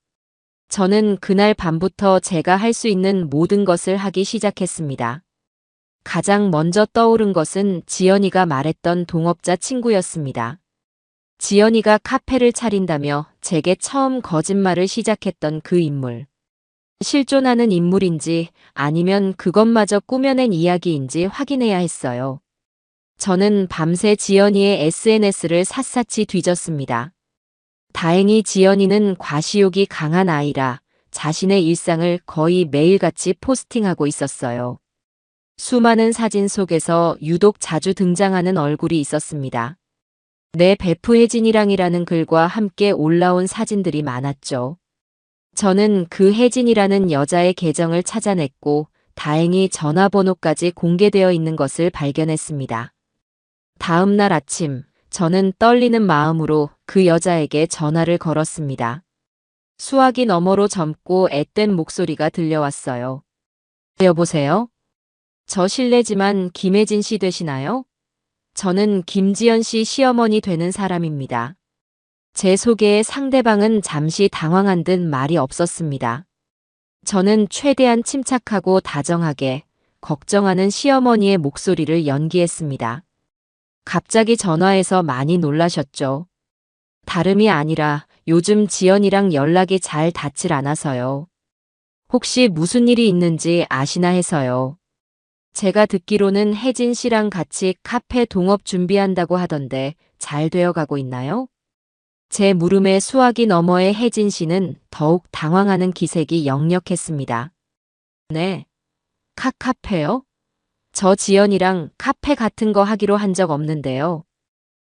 저는 그날 밤부터 제가 할 수 있는 모든 것을 하기 시작했습니다. 가장 먼저 떠오른 것은 지연이가 말했던 동업자 친구였습니다. 지연이가 카페를 차린다며 제게 처음 거짓말을 시작했던 그 인물. 실존하는 인물인지 아니면 그것마저 꾸며낸 이야기인지 확인해야 했어요. 저는 밤새 지연이의 SNS를 샅샅이 뒤졌습니다. 다행히 지연이는 과시욕이 강한 아이라 자신의 일상을 거의 매일같이 포스팅하고 있었어요. 수많은 사진 속에서 유독 자주 등장하는 얼굴이 있었습니다. 내 베프 혜진이랑이라는 글과 함께 올라온 사진들이 많았죠. 저는 그 혜진이라는 여자의 계정을 찾아냈고 다행히 전화번호까지 공개되어 있는 것을 발견했습니다. 다음 날 아침, 저는 떨리는 마음으로 그 여자에게 전화를 걸었습니다. 수화기 너머로 젊고 앳된 목소리가 들려왔어요. 여보세요? 저 실례지만 김혜진 씨 되시나요? 저는 김지연 씨 시어머니 되는 사람입니다. 제 소개에 상대방은 잠시 당황한 듯 말이 없었습니다. 저는 최대한 침착하고 다정하게 걱정하는 시어머니의 목소리를 연기했습니다. 갑자기 전화해서 많이 놀라셨죠? 다름이 아니라 요즘 지연이랑 연락이 잘 닿질 않아서요. 혹시 무슨 일이 있는지 아시나 해서요. 제가 듣기로는 혜진 씨랑 같이 카페 동업 준비한다고 하던데 잘 되어가고 있나요? 제 물음에 수화기 너머의 혜진 씨는 더욱 당황하는 기색이 역력했습니다. 네. 카페요? 저 지연이랑 카페 같은 거 하기로 한 적 없는데요.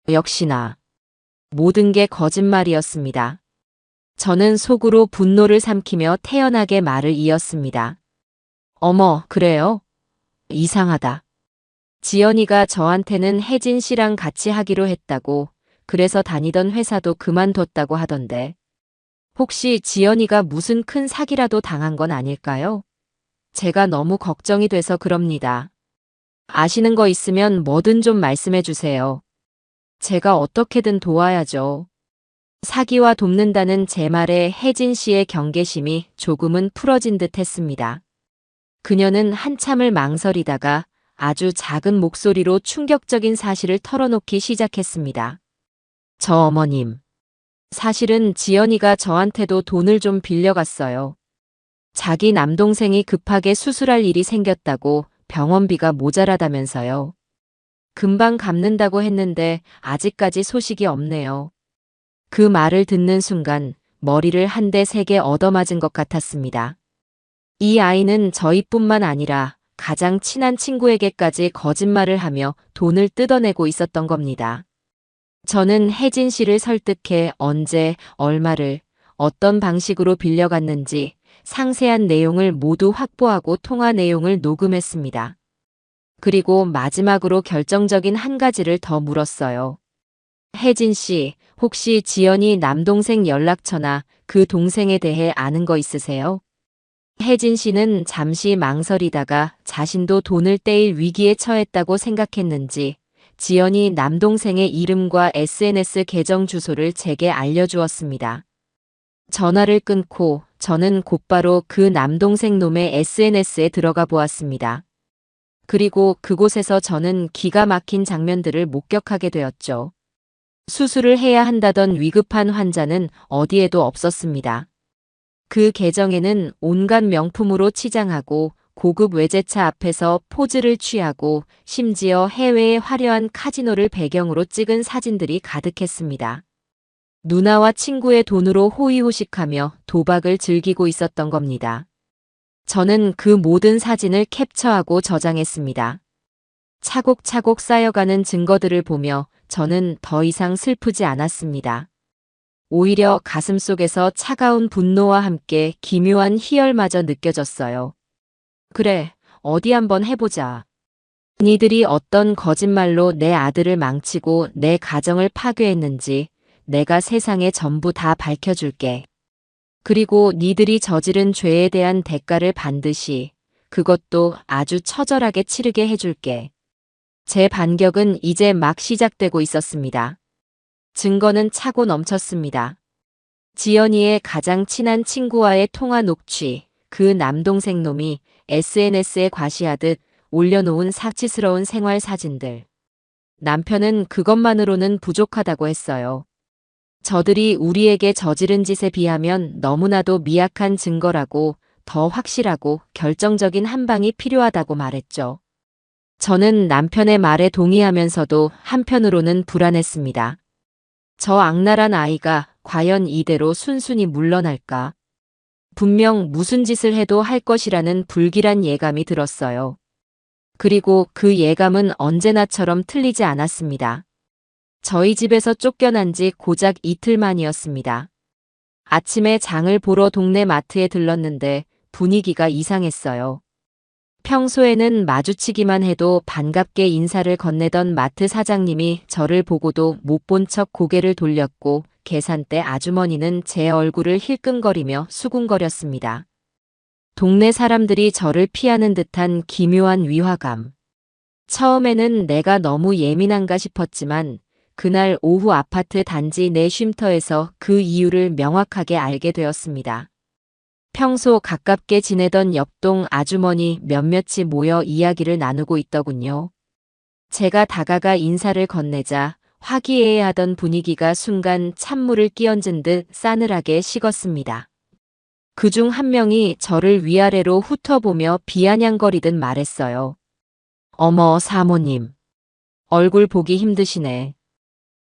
역시나 모든 게 거짓말이었습니다. 저는 속으로 분노를 삼키며 태연하게 말을 이었습니다. 어머, 그래요? 이상하다. 지연이가 저한테는 혜진 씨랑 같이 하기로 했다고, 그래서 다니던 회사도 그만뒀다고 하던데. 혹시 지연이가 무슨 큰 사기라도 당한 건 아닐까요? 제가 너무 걱정이 돼서 그럽니다. 아시는 거 있으면 뭐든 좀 말씀해 주세요. 제가 어떻게든 도와야죠. 사기와 돕는다는 제 말에 혜진 씨의 경계심이 조금은 풀어진 듯 했습니다. 그녀는 한참을 망설이다가 아주 작은 목소리로 충격적인 사실을 털어놓기 시작했습니다. 저 어머님. 사실은 지연이가 저한테도 돈을 좀 빌려갔어요. 자기 남동생이 급하게 수술할 일이 생겼다고 병원비가 모자라다면서요. 금방 갚는다고 했는데 아직까지 소식이 없네요. 그 말을 듣는 순간 머리를 한 대 세게 얻어맞은 것 같았습니다. 이 아이는 저희뿐만 아니라 가장 친한 친구에게까지 거짓말을 하며 돈을 뜯어내고 있었던 겁니다. 저는 혜진 씨를 설득해 언제, 얼마를, 어떤 방식으로 빌려갔는지 상세한 내용을 모두 확보하고 통화 내용을 녹음했습니다. 그리고 마지막으로 결정적인 한 가지를 더 물었어요. 혜진 씨, 혹시 지연이 남동생 연락처나 그 동생에 대해 아는 거 있으세요? 혜진 씨는 잠시 망설이다가 자신도 돈을 떼일 위기에 처했다고 생각했는지 지연이 남동생의 이름과 SNS 계정 주소를 제게 알려주었습니다. 전화를 끊고 저는 곧바로 그 남동생 놈의 SNS에 들어가 보았습니다. 그리고 그곳에서 저는 기가 막힌 장면들을 목격하게 되었죠. 수술을 해야 한다던 위급한 환자는 어디에도 없었습니다. 그 계정에는 온갖 명품으로 치장하고 고급 외제차 앞에서 포즈를 취하고 심지어 해외의 화려한 카지노를 배경으로 찍은 사진들이 가득했습니다. 누나와 친구의 돈으로 호의호식하며 도박을 즐기고 있었던 겁니다. 저는 그 모든 사진을 캡처하고 저장했습니다. 차곡차곡 쌓여가는 증거들을 보며 저는 더 이상 슬프지 않았습니다. 오히려 가슴속에서 차가운 분노와 함께 기묘한 희열마저 느껴졌어요. 그래, 어디 한번 해보자. 니들이 어떤 거짓말로 내 아들을 망치고 내 가정을 파괴했는지 내가 세상에 전부 다 밝혀줄게. 그리고 니들이 저지른 죄에 대한 대가를 반드시, 그것도 아주 처절하게 치르게 해줄게. 제 반격은 이제 막 시작되고 있었습니다. 증거는 차고 넘쳤습니다. 지연이의 가장 친한 친구와의 통화 녹취, 그 남동생 놈이 SNS에 과시하듯 올려놓은 사치스러운 생활 사진들. 남편은 그것만으로는 부족하다고 했어요. 저들이 우리에게 저지른 짓에 비하면 너무나도 미약한 증거라고, 더 확실하고 결정적인 한 방이 필요하다고 말했죠. 저는 남편의 말에 동의하면서도 한편으로는 불안했습니다. 저 악랄한 아이가 과연 이대로 순순히 물러날까? 분명 무슨 짓을 해도 할 것이라는 불길한 예감이 들었어요. 그리고 그 예감은 언제나처럼 틀리지 않았습니다. 저희 집에서 쫓겨난 지 고작 이틀 만이었습니다. 아침에 장을 보러 동네 마트에 들렀는데 분위기가 이상했어요. 평소에는 마주치기만 해도 반갑게 인사를 건네던 마트 사장님이 저를 보고도 못 본 척 고개를 돌렸고 계산대 아주머니는 제 얼굴을 힐끔거리며 수군거렸습니다. 동네 사람들이 저를 피하는 듯한 기묘한 위화감. 처음에는 내가 너무 예민한가 싶었지만 그날 오후 아파트 단지 내 쉼터에서 그 이유를 명확하게 알게 되었습니다. 평소 가깝게 지내던 옆동 아주머니 몇몇이 모여 이야기를 나누고 있더군요. 제가 다가가 인사를 건네자 화기애애하던 분위기가 순간 찬물을 끼얹은 듯 싸늘하게 식었습니다. 그중 한 명이 저를 위아래로 훑어보며 비아냥거리듯 말했어요. 어머 사모님. 얼굴 보기 힘드시네.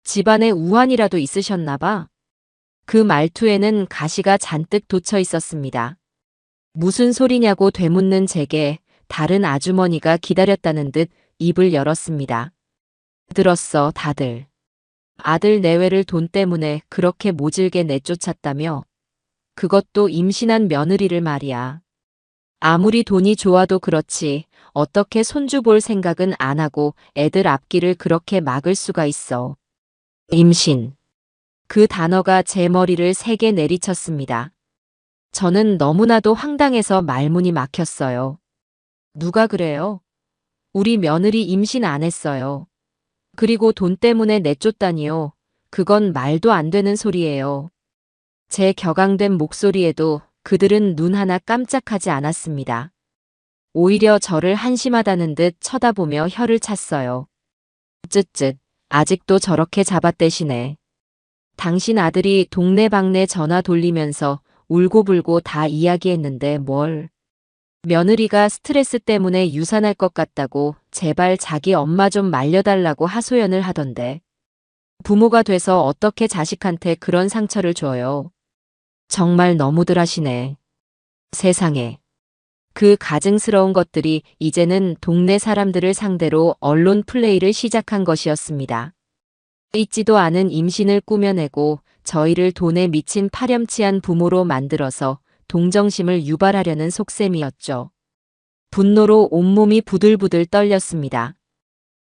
집안에 우환이라도 있으셨나 봐. 그 말투에는 가시가 잔뜩 돋쳐 있었습니다. 무슨 소리냐고 되묻는 제게 다른 아주머니가 기다렸다는 듯 입을 열었습니다. 들었어 다들. 아들 내외를 돈 때문에 그렇게 모질게 내쫓았다며. 그것도 임신한 며느리를 말이야. 아무리 돈이 좋아도 그렇지 어떻게 손주 볼 생각은 안 하고 애들 앞길을 그렇게 막을 수가 있어. 임신. 그 단어가 제 머리를 세게 내리쳤습니다. 저는 너무나도 황당해서 말문이 막혔어요. 누가 그래요? 우리 며느리 임신 안 했어요. 그리고 돈 때문에 내쫓다니요. 그건 말도 안 되는 소리예요. 제 격앙된 목소리에도 그들은 눈 하나 깜짝하지 않았습니다. 오히려 저를 한심하다는 듯 쳐다보며 혀를 찼어요. 쯧쯧, 아직도 저렇게 잡아떼시네. 당신 아들이 동네방네 전화 돌리면서 울고불고 다 이야기했는데 뭘. 며느리가 스트레스 때문에 유산할 것 같다고 제발 자기 엄마 좀 말려달라고 하소연을 하던데. 부모가 돼서 어떻게 자식한테 그런 상처를 줘요. 정말 너무들 하시네. 세상에. 그 가증스러운 것들이 이제는 동네 사람들을 상대로 언론 플레이를 시작한 것이었습니다. 있지도 않은 임신을 꾸며내고 저희를 돈에 미친 파렴치한 부모로 만들어서 동정심을 유발하려는 속셈이었죠. 분노로 온몸이 부들부들 떨렸습니다.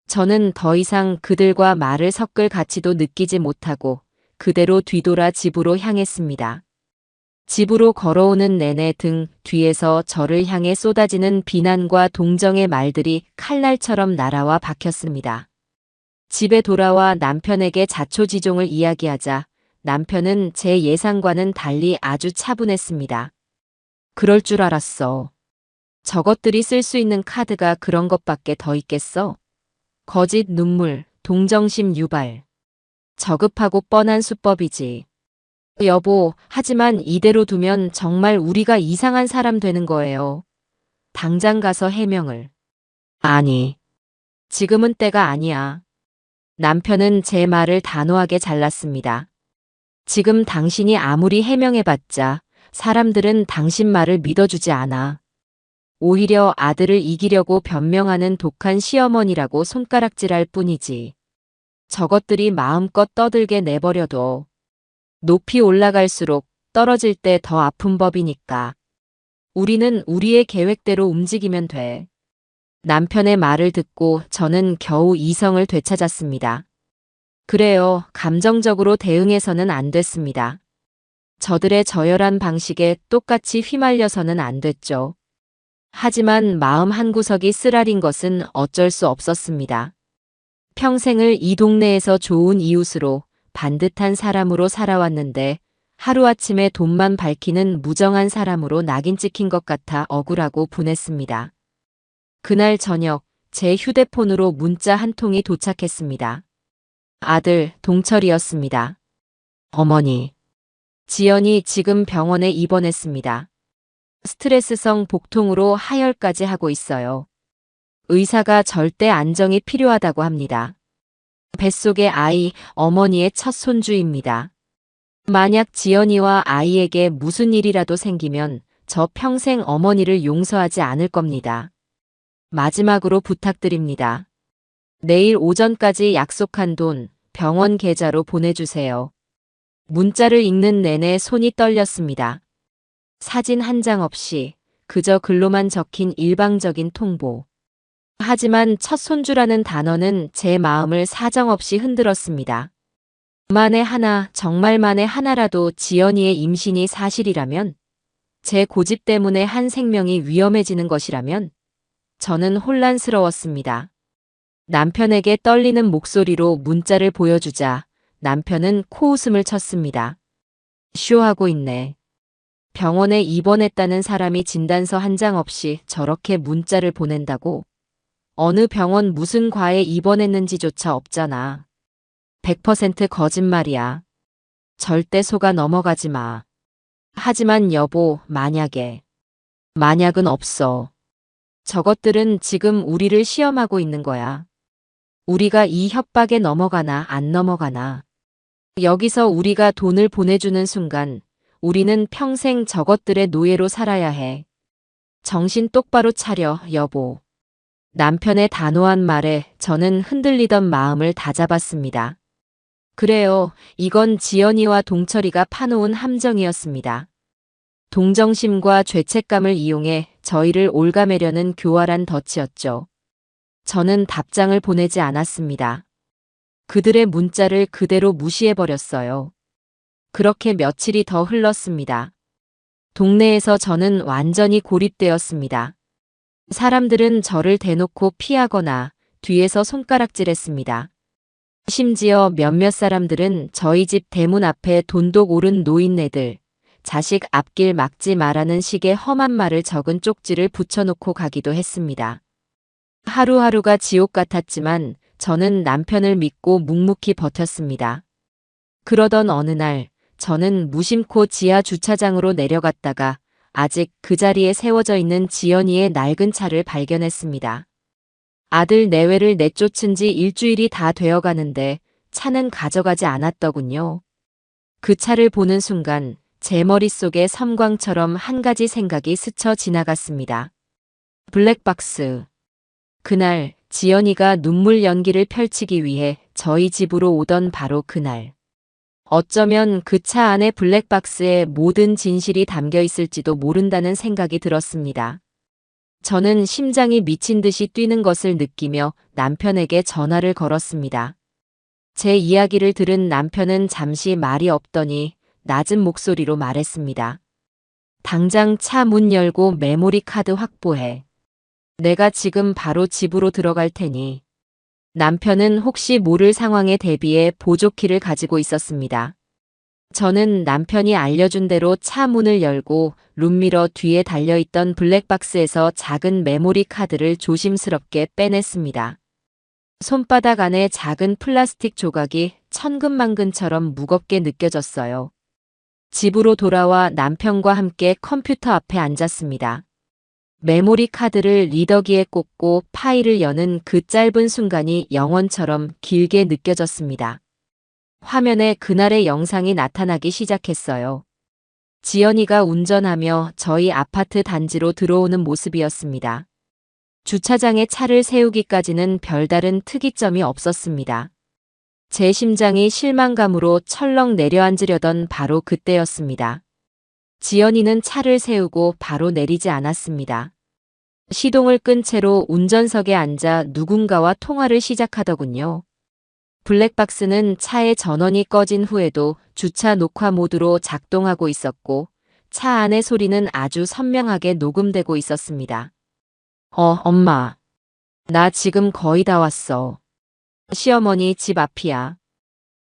저는 더 이상 그들과 말을 섞을 가치도 느끼지 못하고 그대로 뒤돌아 집으로 향했습니다. 집으로 걸어오는 내내 등 뒤에서 저를 향해 쏟아지는 비난과 동정의 말들이 칼날처럼 날아와 박혔습니다. 집에 돌아와 남편에게 자초지종을 이야기하자 남편은 제 예상과는 달리 아주 차분했습니다. 그럴 줄 알았어. 저것들이 쓸 수 있는 카드가 그런 것밖에 더 있겠어? 거짓 눈물, 동정심 유발. 저급하고 뻔한 수법이지. 여보, 하지만 이대로 두면 정말 우리가 이상한 사람 되는 거예요. 당장 가서 해명을. 아니, 지금은 때가 아니야. 남편은 제 말을 단호하게 잘랐습니다. 지금 당신이 아무리 해명해봤자 사람들은 당신 말을 믿어주지 않아. 오히려 아들을 이기려고 변명하는 독한 시어머니라고 손가락질할 뿐이지. 저것들이 마음껏 떠들게 내버려둬. 높이 올라갈수록 떨어질 때 더 아픈 법이니까. 우리는 우리의 계획대로 움직이면 돼. 남편의 말을 듣고 저는 겨우 이성을 되찾았습니다. 그래요, 감정적으로 대응해서는 안 됐습니다. 저들의 저열한 방식에 똑같이 휘말려서는 안 됐죠. 하지만 마음 한구석이 쓰라린 것은 어쩔 수 없었습니다. 평생을 이 동네에서 좋은 이웃으로 반듯한 사람으로 살아왔는데 하루아침에 돈만 밝히는 무정한 사람으로 낙인 찍힌 것 같아 억울하고 분했습니다. 그날 저녁 제 휴대폰으로 문자 한 통이 도착했습니다. 아들 동철이었습니다. 어머니, 지연이 지금 병원에 입원했습니다. 스트레스성 복통으로 하혈까지 하고 있어요. 의사가 절대 안정이 필요하다고 합니다. 뱃속의 아이, 어머니의 첫 손주입니다. 만약 지연이와 아이에게 무슨 일이라도 생기면 저 평생 어머니를 용서하지 않을 겁니다. 마지막으로 부탁드립니다. 내일 오전까지 약속한 돈 병원 계좌로 보내주세요. 문자를 읽는 내내 손이 떨렸습니다. 사진 한 장 없이 그저 글로만 적힌 일방적인 통보. 하지만 첫 손주라는 단어는 제 마음을 사정없이 흔들었습니다. 만에 하나, 정말 만에 하나라도 지연이의 임신이 사실이라면, 제 고집 때문에 한 생명이 위험해지는 것이라면, 저는 혼란스러웠습니다. 남편에게 떨리는 목소리로 문자를 보여주자 남편은 코웃음을 쳤습니다. 쇼하고 있네. 병원에 입원했다는 사람이 진단서 한 장 없이 저렇게 문자를 보낸다고? 어느 병원 무슨 과에 입원했는지조차 없잖아. 100% 거짓말이야. 절대 속아 넘어가지 마. 하지만 여보, 만약은 없어. 저것들은 지금 우리를 시험하고 있는 거야. 우리가 이 협박에 넘어가나 안 넘어가나. 여기서 우리가 돈을 보내주는 순간 우리는 평생 저것들의 노예로 살아야 해. 정신 똑바로 차려, 여보. 남편의 단호한 말에 저는 흔들리던 마음을 다잡았습니다. 그래요, 이건 지연이와 동철이가 파놓은 함정이었습니다. 동정심과 죄책감을 이용해 저희를 올가매려는 교활한 덫이었죠. 저는 답장을 보내지 않았습니다. 그들의 문자를 그대로 무시해버렸어요. 그렇게 며칠이 더 흘렀습니다. 동네에서 저는 완전히 고립되었습니다. 사람들은 저를 대놓고 피하거나 뒤에서 손가락질했습니다. 심지어 몇몇 사람들은 저희 집 대문 앞에 돈독 오른 노인네들, 자식 앞길 막지 마라는 식의 험한 말을 적은 쪽지를 붙여놓고 가기도 했습니다. 하루하루가 지옥 같았지만 저는 남편을 믿고 묵묵히 버텼습니다. 그러던 어느 날 저는 무심코 지하 주차장으로 내려갔다가 아직 그 자리에 세워져 있는 지연이의 낡은 차를 발견했습니다. 아들 내외를 내쫓은 지 일주일이 다 되어가는데 차는 가져가지 않았더군요. 그 차를 보는 순간 제 머릿속에 섬광처럼 한 가지 생각이 스쳐 지나갔습니다. 블랙박스. 그날 지연이가 눈물 연기를 펼치기 위해 저희 집으로 오던 바로 그날. 어쩌면 그 차 안에 블랙박스에 모든 진실이 담겨 있을지도 모른다는 생각이 들었습니다. 저는 심장이 미친 듯이 뛰는 것을 느끼며 남편에게 전화를 걸었습니다. 제 이야기를 들은 남편은 잠시 말이 없더니 낮은 목소리로 말했습니다. 당장 차 문 열고 메모리 카드 확보해. 내가 지금 바로 집으로 들어갈 테니. 남편은 혹시 모를 상황에 대비해 보조키를 가지고 있었습니다. 저는 남편이 알려준 대로 차 문을 열고 룸미러 뒤에 달려있던 블랙박스에서 작은 메모리 카드를 조심스럽게 빼냈습니다. 손바닥 안에 작은 플라스틱 조각이 천근만근처럼 무겁게 느껴졌어요. 집으로 돌아와 남편과 함께 컴퓨터 앞에 앉았습니다. 메모리 카드를 리더기에 꽂고 파일을 여는 그 짧은 순간이 영원처럼 길게 느껴졌습니다. 화면에 그날의 영상이 나타나기 시작했어요. 지연이가 운전하며 저희 아파트 단지로 들어오는 모습이었습니다. 주차장에 차를 세우기까지는 별다른 특이점이 없었습니다. 제 심장이 실망감으로 철렁 내려앉으려던 바로 그때였습니다. 지연이는 차를 세우고 바로 내리지 않았습니다. 시동을 끈 채로 운전석에 앉아 누군가와 통화를 시작하더군요. 블랙박스는 차의 전원이 꺼진 후에도 주차 녹화 모드로 작동하고 있었고 차 안의 소리는 아주 선명하게 녹음되고 있었습니다. 엄마. 나 지금 거의 다 왔어. 시어머니 집 앞이야.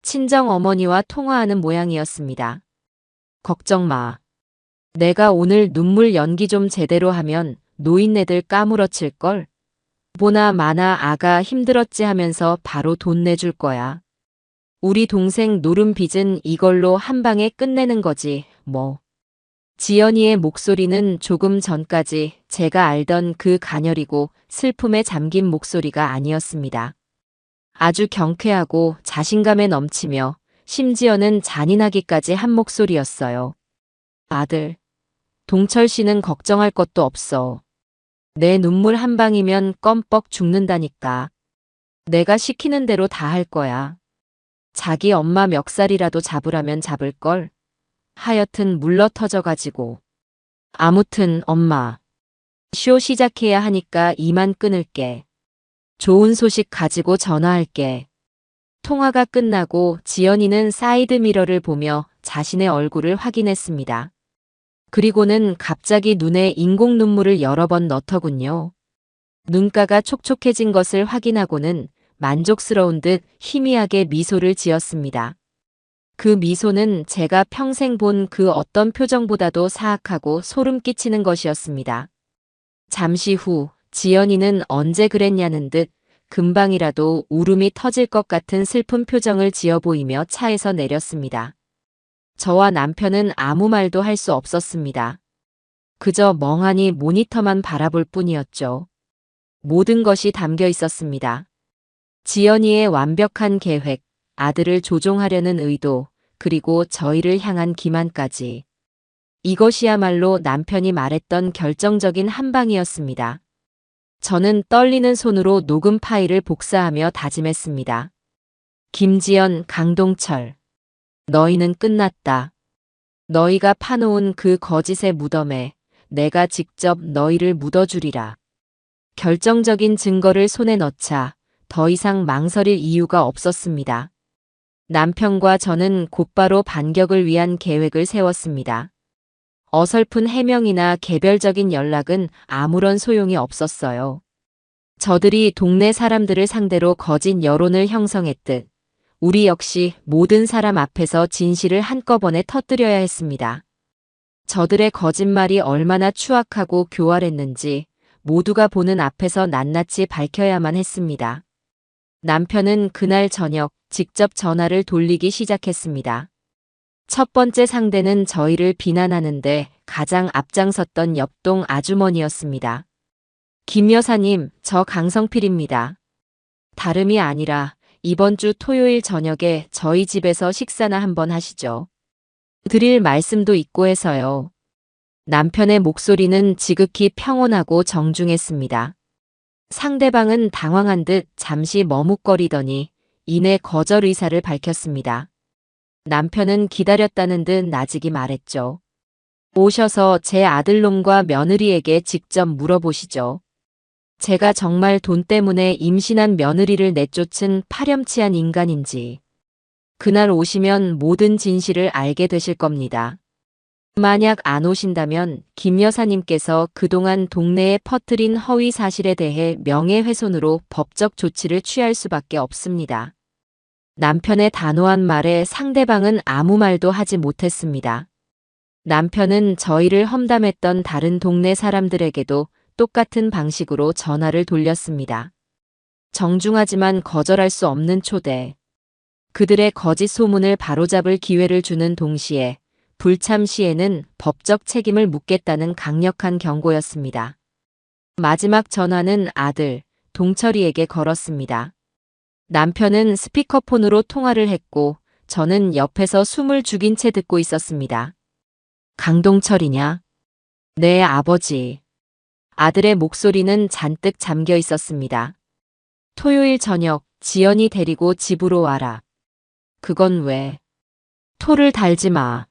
친정 어머니와 통화하는 모양이었습니다. 걱정 마. 내가 오늘 눈물 연기 좀 제대로 하면 노인네들 까무러칠걸? 보나 마나 아가 힘들었지 하면서 바로 돈 내줄 거야. 우리 동생 노름 빚은 이걸로 한 방에 끝내는 거지, 뭐. 지연이의 목소리는 조금 전까지 제가 알던 그 가녀리고 슬픔에 잠긴 목소리가 아니었습니다. 아주 경쾌하고 자신감에 넘치며 심지어는 잔인하기까지 한 목소리였어요. 아들, 동철 씨는 걱정할 것도 없어. 내 눈물 한 방이면 껌뻑 죽는다니까. 내가 시키는 대로 다 할 거야. 자기 엄마 멱살이라도 잡으라면 잡을걸. 하여튼 물러 터져가지고. 아무튼 엄마. 쇼 시작해야 하니까 이만 끊을게. 좋은 소식 가지고 전화할게. 통화가 끝나고 지연이는 사이드미러를 보며 자신의 얼굴을 확인했습니다. 그리고는 갑자기 눈에 인공 눈물을 여러 번 넣더군요. 눈가가 촉촉해진 것을 확인하고는 만족스러운 듯 희미하게 미소를 지었습니다. 그 미소는 제가 평생 본 그 어떤 표정보다도 사악하고 소름 끼치는 것이었습니다. 잠시 후 지연이는 언제 그랬냐는 듯 금방이라도 울음이 터질 것 같은 슬픈 표정을 지어 보이며 차에서 내렸습니다. 저와 남편은 아무 말도 할 수 없었습니다. 그저 멍하니 모니터만 바라볼 뿐이었죠. 모든 것이 담겨 있었습니다. 지연이의 완벽한 계획, 아들을 조종하려는 의도, 그리고 저희를 향한 기만까지. 이것이야말로 남편이 말했던 결정적인 한 방이었습니다. 저는 떨리는 손으로 녹음 파일을 복사하며 다짐했습니다. 김지연, 강동철. 너희는 끝났다. 너희가 파놓은 그 거짓의 무덤에 내가 직접 너희를 묻어주리라. 결정적인 증거를 손에 넣자 더 이상 망설일 이유가 없었습니다. 남편과 저는 곧바로 반격을 위한 계획을 세웠습니다. 어설픈 해명이나 개별적인 연락은 아무런 소용이 없었어요. 저들이 동네 사람들을 상대로 거짓 여론을 형성했듯 우리 역시 모든 사람 앞에서 진실을 한꺼번에 터뜨려야 했습니다. 저들의 거짓말이 얼마나 추악하고 교활했는지 모두가 보는 앞에서 낱낱이 밝혀야만 했습니다. 남편은 그날 저녁 직접 전화를 돌리기 시작했습니다. 첫 번째 상대는 저희를 비난하는데 가장 앞장섰던 옆동 아주머니였습니다. 김 여사님, 저 강성필입니다. 다름이 아니라 이번 주 토요일 저녁에 저희 집에서 식사나 한번 하시죠. 드릴 말씀도 있고 해서요. 남편의 목소리는 지극히 평온하고 정중했습니다. 상대방은 당황한 듯 잠시 머뭇거리더니 이내 거절 의사를 밝혔습니다. 남편은 기다렸다는 듯 나직이 말했죠. 오셔서 제 아들놈과 며느리에게 직접 물어보시죠. 제가 정말 돈 때문에 임신한 며느리를 내쫓은 파렴치한 인간인지. 그날 오시면 모든 진실을 알게 되실 겁니다. 만약 안 오신다면 김 여사님께서 그동안 동네에 퍼뜨린 허위 사실에 대해 명예훼손으로 법적 조치를 취할 수밖에 없습니다. 남편의 단호한 말에 상대방은 아무 말도 하지 못했습니다. 남편은 저희를 험담했던 다른 동네 사람들에게도 똑같은 방식으로 전화를 돌렸습니다. 정중하지만 거절할 수 없는 초대. 그들의 거짓 소문을 바로잡을 기회를 주는 동시에 불참 시에는 법적 책임을 묻겠다는 강력한 경고였습니다. 마지막 전화는 아들, 동철이에게 걸었습니다. 남편은 스피커폰으로 통화를 했고 저는 옆에서 숨을 죽인 채 듣고 있었습니다. 강동철이냐? 네, 아버지. 아들의 목소리는 잔뜩 잠겨 있었습니다. 토요일 저녁 지연이 데리고 집으로 와라. 그건 왜? 토를 달지 마.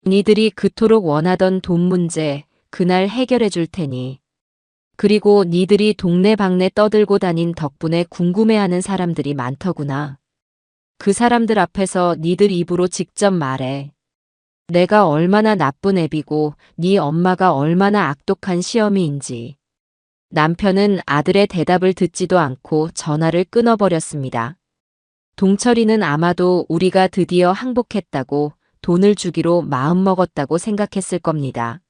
니들이 그토록 원하던 돈 문제 그날 해결해 줄 테니. 그리고 니들이 동네방네 떠들고 다닌 덕분에 궁금해하는 사람들이 많더구나. 그 사람들 앞에서 니들 입으로 직접 말해. 내가 얼마나 나쁜 애비고 네 엄마가 얼마나 악독한 시어미인지. 남편은 아들의 대답을 듣지도 않고 전화를 끊어버렸습니다. 동철이는 아마도 우리가 드디어 항복했다고 돈을 주기로 마음먹었다고 생각했을 겁니다.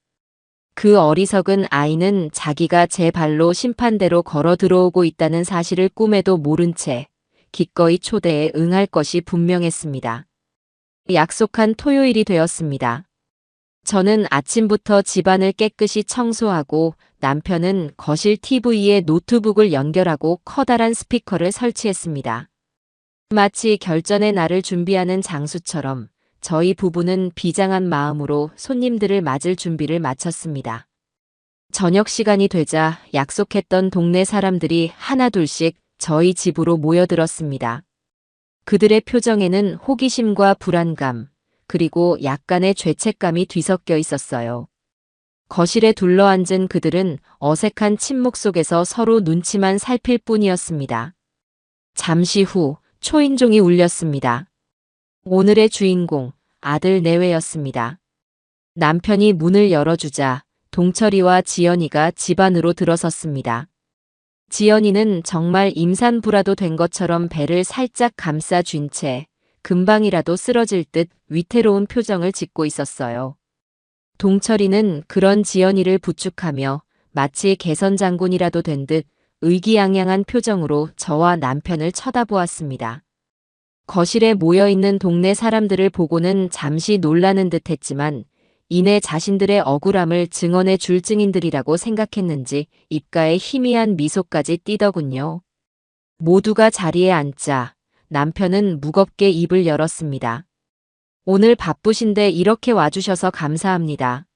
그 어리석은 아이는 자기가 제 발로 심판대로 걸어 들어오고 있다는 사실을 꿈에도 모른 채 기꺼이 초대에 응할 것이 분명했습니다. 약속한 토요일이 되었습니다. 저는 아침부터 집안을 깨끗이 청소하고 남편은 거실 TV에 노트북을 연결하고 커다란 스피커를 설치했습니다. 마치 결전의 날을 준비하는 장수처럼 저희 부부는 비장한 마음으로 손님들을 맞을 준비를 마쳤습니다. 저녁 시간이 되자 약속했던 동네 사람들이 하나둘씩 저희 집으로 모여들었습니다. 그들의 표정에는 호기심과 불안감, 그리고 약간의 죄책감이 뒤섞여 있었어요. 거실에 둘러앉은 그들은 어색한 침묵 속에서 서로 눈치만 살필 뿐이었습니다. 잠시 후 초인종이 울렸습니다. 오늘의 주인공, 아들 내외였습니다. 남편이 문을 열어주자 동철이와 지연이가 집 안으로 들어섰습니다. 지연이는 정말 임산부라도 된 것처럼 배를 살짝 감싸 쥔 채 금방이라도 쓰러질 듯 위태로운 표정을 짓고 있었어요. 동철이는 그런 지연이를 부축하며 마치 개선장군이라도 된 듯 의기양양한 표정으로 저와 남편을 쳐다보았습니다. 거실에 모여있는 동네 사람들을 보고는 잠시 놀라는 듯 했지만 이내 자신들의 억울함을 증언해 줄 증인들이라고 생각했는지 입가에 희미한 미소까지 띠더군요. 모두가 자리에 앉자 남편은 무겁게 입을 열었습니다. 오늘 바쁘신데 이렇게 와주셔서 감사합니다.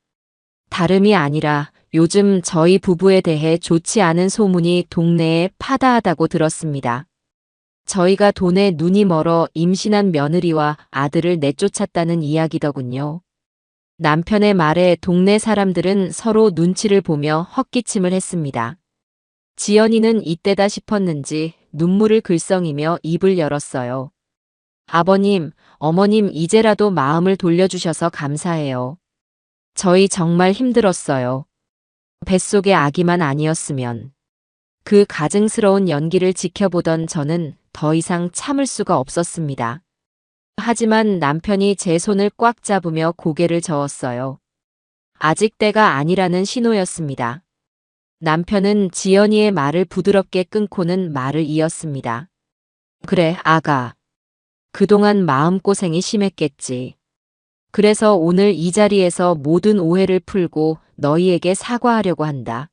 다름이 아니라 요즘 저희 부부에 대해 좋지 않은 소문이 동네에 파다하다고 들었습니다. 저희가 돈에 눈이 멀어 임신한 며느리와 아들을 내쫓았다는 이야기더군요. 남편의 말에 동네 사람들은 서로 눈치를 보며 헛기침을 했습니다. 지연이는 이때다 싶었는지 눈물을 글썽이며 입을 열었어요. 아버님, 어머님 이제라도 마음을 돌려주셔서 감사해요. 저희 정말 힘들었어요. 뱃속의 아기만 아니었으면. 그 가증스러운 연기를 지켜보던 저는 더 이상 참을 수가 없었습니다. 하지만 남편이 제 손을 꽉 잡으며 고개를 저었어요. 아직 때가 아니라는 신호였습니다. 남편은 지연이의 말을 부드럽게 끊고는 말을 이었습니다. 그래, 아가. 그동안 마음고생이 심했겠지. 그래서 오늘 이 자리에서 모든 오해를 풀고 너희에게 사과하려고 한다.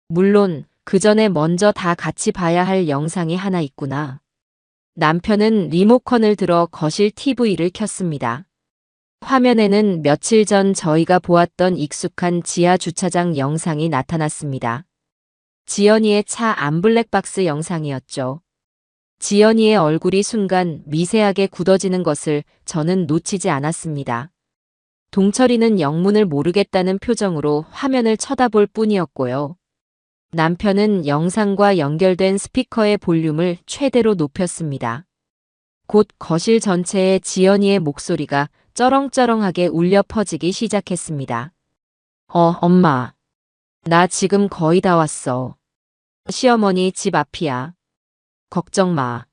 물론 그 전에 먼저 다 같이 봐야 할 영상이 하나 있구나. 남편은 리모컨을 들어 거실 TV를 켰습니다. 화면에는 며칠 전 저희가 보았던 익숙한 지하 주차장 영상이 나타났습니다. 지연이의 차 안블랙박스 영상이었죠. 지연이의 얼굴이 순간 미세하게 굳어지는 것을 저는 놓치지 않았습니다. 동철이는 영문을 모르겠다는 표정으로 화면을 쳐다볼 뿐이었고요. 남편은 영상과 연결된 스피커의 볼륨을 최대로 높였습니다. 곧 거실 전체에 지연이의 목소리가 쩌렁쩌렁하게 울려 퍼지기 시작했습니다. 엄마. 나 지금 거의 다 왔어. 시어머니 집 앞이야. 걱정 마.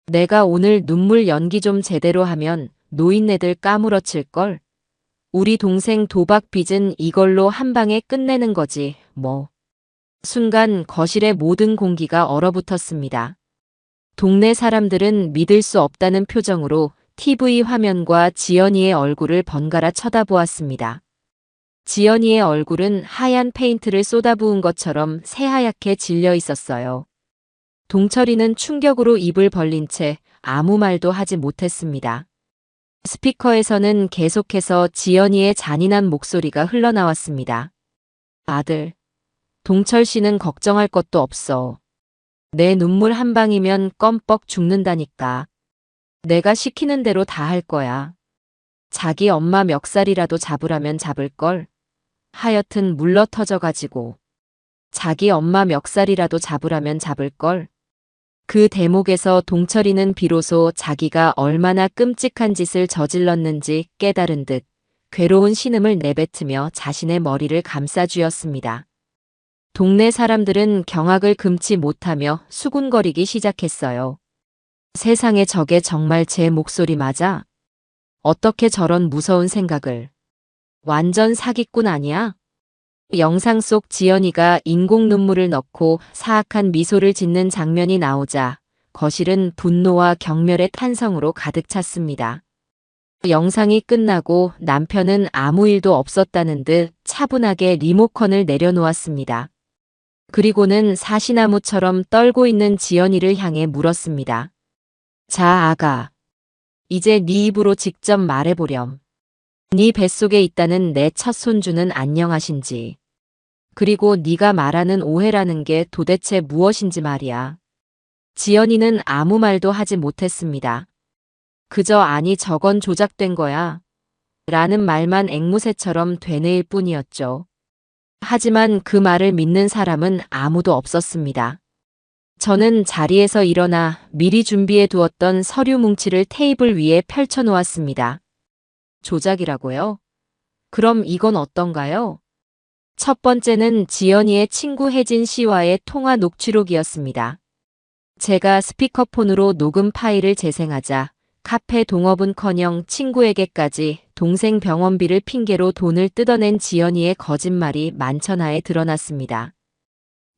내가 오늘 눈물 연기 좀 제대로 하면 노인네들 까무러칠걸? 우리 동생 도박 빚은 이걸로 한 방에 끝내는 거지, 뭐. 순간 거실의 모든 공기가 얼어붙었습니다. 동네 사람들은 믿을 수 없다는 표정으로 TV 화면과 지연이의 얼굴을 번갈아 쳐다보았습니다. 지연이의 얼굴은 하얀 페인트를 쏟아부은 것처럼 새하얗게 질려 있었어요. 동철이는 충격으로 입을 벌린 채 아무 말도 하지 못했습니다. 스피커에서는 계속해서 지연이의 잔인한 목소리가 흘러나왔습니다. 아들, 동철 씨는 걱정할 것도 없어. 내 눈물 한 방이면 껌뻑 죽는다니까. 내가 시키는 대로 다 할 거야. 자기 엄마 멱살이라도 잡으라면 잡을걸. 하여튼 물러 터져가지고. 자기 엄마 멱살이라도 잡으라면 잡을걸. 그 대목에서 동철이는 비로소 자기가 얼마나 끔찍한 짓을 저질렀는지 깨달은 듯 괴로운 신음을 내뱉으며 자신의 머리를 감싸쥐었습니다. 동네 사람들은 경악을 금치 못하며 수군거리기 시작했어요. 세상에 저게 정말 제 목소리 맞아? 어떻게 저런 무서운 생각을. 완전 사기꾼 아니야? 영상 속 지연이가 인공 눈물을 넣고 사악한 미소를 짓는 장면이 나오자 거실은 분노와 경멸의 탄성으로 가득 찼습니다. 영상이 끝나고 남편은 아무 일도 없었다는 듯 차분하게 리모컨을 내려놓았습니다. 그리고는 사시나무처럼 떨고 있는 지연이를 향해 물었습니다. 자, 아가. 이제 네 입으로 직접 말해보렴. 네 뱃속에 있다는 내 첫 손주는 안녕하신지. 그리고 네가 말하는 오해라는 게 도대체 무엇인지 말이야. 지연이는 아무 말도 하지 못했습니다. 그저 아니 저건 조작된 거야. 라는 말만 앵무새처럼 되뇌일 뿐이었죠. 하지만 그 말을 믿는 사람은 아무도 없었습니다. 저는 자리에서 일어나 미리 준비해 두었던 서류 뭉치를 테이블 위에 펼쳐 놓았습니다. 조작이라고요? 그럼 이건 어떤가요? 첫 번째는 지연이의 친구 혜진 씨와의 통화 녹취록이었습니다. 제가 스피커폰으로 녹음 파일을 재생하자 카페 동업은커녕 친구에게까지 동생 병원비를 핑계로 돈을 뜯어낸 지연이의 거짓말이 만천하에 드러났습니다.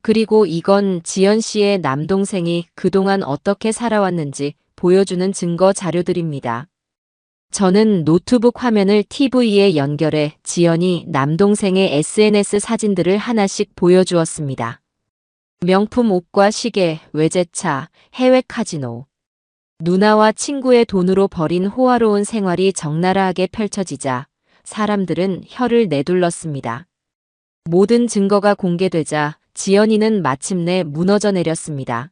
그리고 이건 지연 씨의 남동생이 그동안 어떻게 살아왔는지 보여주는 증거 자료들입니다. 저는 노트북 화면을 TV에 연결해 지연이 남동생의 SNS 사진들을 하나씩 보여주었습니다. 명품 옷과 시계, 외제차, 해외 카지노. 누나와 친구의 돈으로 벌인 호화로운 생활이 적나라하게 펼쳐지자 사람들은 혀를 내둘렀습니다. 모든 증거가 공개되자 지연이는 마침내 무너져 내렸습니다.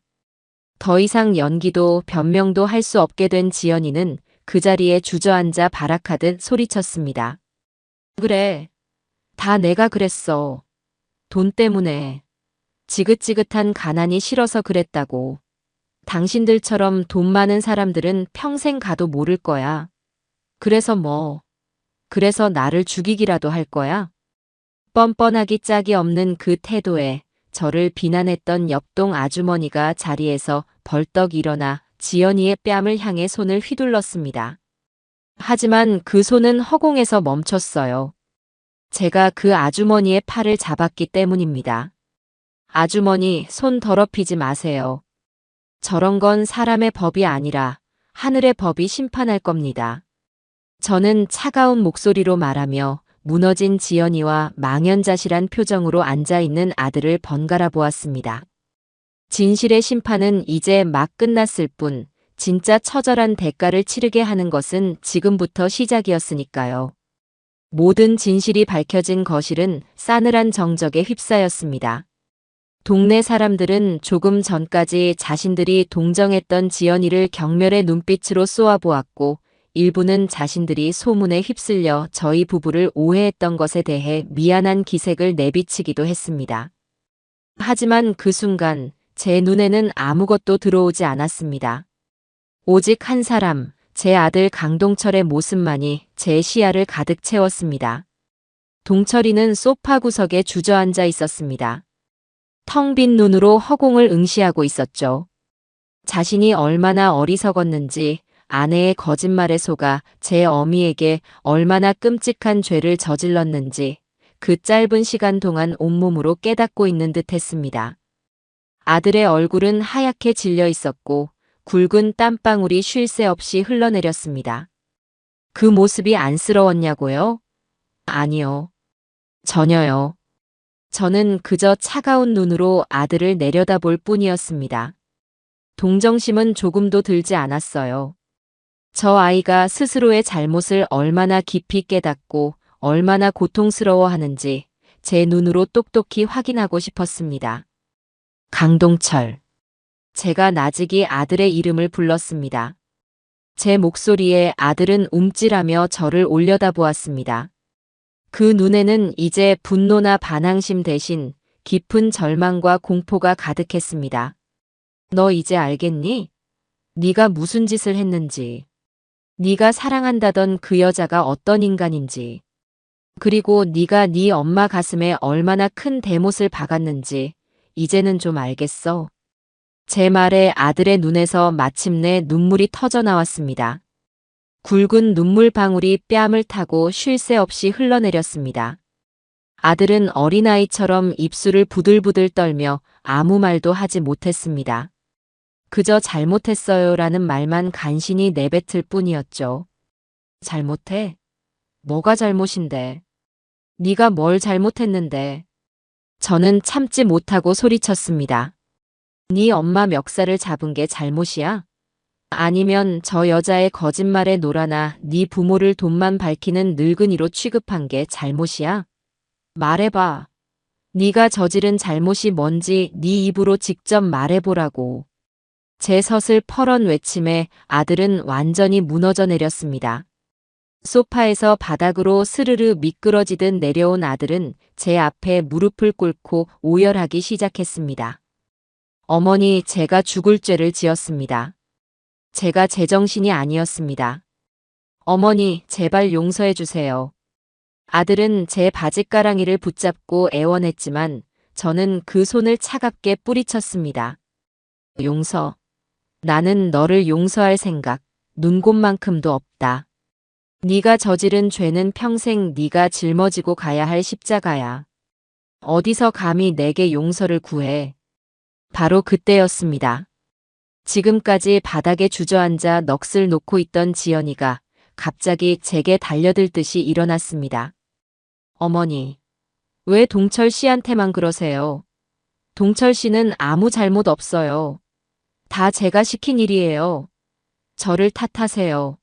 더 이상 연기도 변명도 할 수 없게 된 지연이는 그 자리에 주저앉아 발악하듯 소리쳤습니다. 그래. 다 내가 그랬어. 돈 때문에. 지긋지긋한 가난이 싫어서 그랬다고. 당신들처럼 돈 많은 사람들은 평생 가도 모를 거야. 그래서 뭐. 그래서 나를 죽이기라도 할 거야? 뻔뻔하기 짝이 없는 그 태도에 저를 비난했던 옆동 아주머니가 자리에서 벌떡 일어나 지연이의 뺨을 향해 손을 휘둘렀습니다. 하지만 그 손은 허공에서 멈췄어요. 제가 그 아주머니의 팔을 잡았기 때문입니다. 아주머니, 손 더럽히지 마세요. 저런 건 사람의 법이 아니라 하늘의 법이 심판할 겁니다. 저는 차가운 목소리로 말하며 무너진 지연이와 망연자실한 표정으로 앉아있는 아들을 번갈아 보았습니다. 진실의 심판은 이제 막 끝났을 뿐 진짜 처절한 대가를 치르게 하는 것은 지금부터 시작이었으니까요. 모든 진실이 밝혀진 거실은 싸늘한 정적에 휩싸였습니다. 동네 사람들은 조금 전까지 자신들이 동정했던 지연이를 경멸의 눈빛으로 쏘아보았고 일부는 자신들이 소문에 휩쓸려 저희 부부를 오해했던 것에 대해 미안한 기색을 내비치기도 했습니다. 하지만 그 순간 제 눈에는 아무것도 들어오지 않았습니다. 오직 한 사람, 제 아들 강동철의 모습만이 제 시야를 가득 채웠습니다. 동철이는 소파 구석에 주저앉아 있었습니다. 텅 빈 눈으로 허공을 응시하고 있었죠. 자신이 얼마나 어리석었는지 아내의 거짓말에 속아 제 어미에게 얼마나 끔찍한 죄를 저질렀는지 그 짧은 시간 동안 온몸으로 깨닫고 있는 듯 했습니다. 아들의 얼굴은 하얗게 질려 있었고 굵은 땀방울이 쉴 새 없이 흘러내렸습니다. 그 모습이 안쓰러웠냐고요? 아니요. 전혀요. 저는 그저 차가운 눈으로 아들을 내려다볼 뿐이었습니다. 동정심은 조금도 들지 않았어요. 저 아이가 스스로의 잘못을 얼마나 깊이 깨닫고 얼마나 고통스러워하는지 제 눈으로 똑똑히 확인하고 싶었습니다. 강동철. 제가 나직이 아들의 이름을 불렀습니다. 제 목소리에 아들은 움찔하며 저를 올려다보았습니다. 그 눈에는 이제 분노나 반항심 대신 깊은 절망과 공포가 가득했습니다. 너 이제 알겠니? 네가 무슨 짓을 했는지. 네가 사랑한다던 그 여자가 어떤 인간인지. 그리고 네가 네 엄마 가슴에 얼마나 큰 대못을 박았는지 이제는 좀 알겠어. 제 말에 아들의 눈에서 마침내 눈물이 터져 나왔습니다. 굵은 눈물방울이 뺨을 타고 쉴 새 없이 흘러내렸습니다. 아들은 어린아이처럼 입술을 부들부들 떨며 아무 말도 하지 못했습니다. 그저 잘못했어요라는 말만 간신히 내뱉을 뿐이었죠. 잘못해? 뭐가 잘못인데? 네가 뭘 잘못했는데? 저는 참지 못하고 소리쳤습니다. 네 엄마 멱살을 잡은 게 잘못이야? 아니면 저 여자의 거짓말에 놀아나 네 부모를 돈만 밝히는 늙은이로 취급한 게 잘못이야? 말해봐. 네가 저지른 잘못이 뭔지 네 입으로 직접 말해보라고. 제 서슬퍼런 외침에 아들은 완전히 무너져 내렸습니다. 소파에서 바닥으로 스르르 미끄러지듯 내려온 아들은 제 앞에 무릎을 꿇고 오열하기 시작했습니다. 어머니, 제가 죽을 죄를 지었습니다. 제가 제정신이 아니었습니다. 어머니, 제발 용서해 주세요. 아들은 제 바짓가랑이를 붙잡고 애원했지만 저는 그 손을 차갑게 뿌리쳤습니다. 용서. 나는 너를 용서할 생각, 눈곱만큼도 없다. 네가 저지른 죄는 평생 네가 짊어지고 가야 할 십자가야. 어디서 감히 내게 용서를 구해. 바로 그때였습니다. 지금까지 바닥에 주저앉아 넋을 놓고 있던 지연이가 갑자기 제게 달려들듯이 일어났습니다. 어머니, 왜 동철 씨한테만 그러세요? 동철 씨는 아무 잘못 없어요. 다 제가 시킨 일이에요. 저를 탓하세요.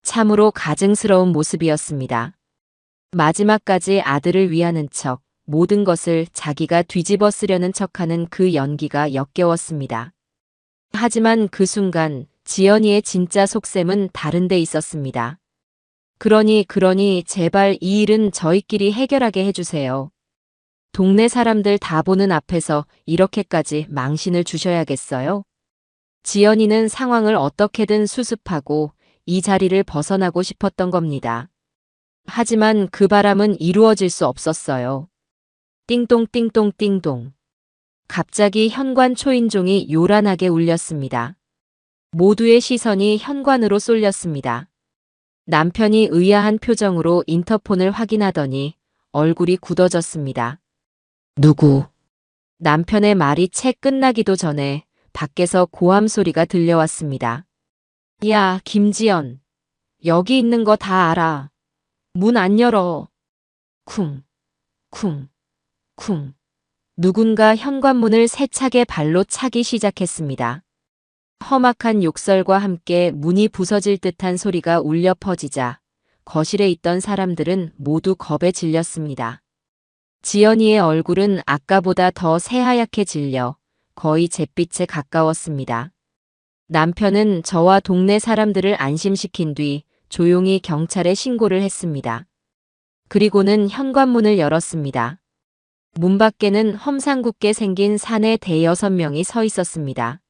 참으로 가증스러운 모습이었습니다. 마지막까지 아들을 위하는 척, 모든 것을 자기가 뒤집어 쓰려는 척하는 그 연기가 역겨웠습니다. 하지만 그 순간 지연이의 진짜 속셈은 다른 데 있었습니다. 그러니 제발 이 일은 저희끼리 해결하게 해주세요. 동네 사람들 다 보는 앞에서 이렇게까지 망신을 주셔야겠어요? 지연이는 상황을 어떻게든 수습하고 이 자리를 벗어나고 싶었던 겁니다. 하지만 그 바람은 이루어질 수 없었어요. 띵동 띵동 띵동. 갑자기 현관 초인종이 요란하게 울렸습니다. 모두의 시선이 현관으로 쏠렸습니다. 남편이 의아한 표정으로 인터폰을 확인하더니 얼굴이 굳어졌습니다. 누구? 남편의 말이 채 끝나기도 전에 밖에서 고함 소리가 들려왔습니다. 야, 김지연. 여기 있는 거 다 알아. 문 안 열어. 쿵, 쿵, 쿵. 누군가 현관문을 세차게 발로 차기 시작했습니다. 험악한 욕설과 함께 문이 부서질 듯한 소리가 울려 퍼지자 거실에 있던 사람들은 모두 겁에 질렸습니다. 지연이의 얼굴은 아까보다 더 새하얗게 질려 거의 잿빛에 가까웠습니다. 남편은 저와 동네 사람들을 안심시킨 뒤 조용히 경찰에 신고를 했습니다. 그리고는 현관문을 열었습니다. 문 밖에는 험상궂게 생긴 사내 대여섯 명이 서 있었습니다.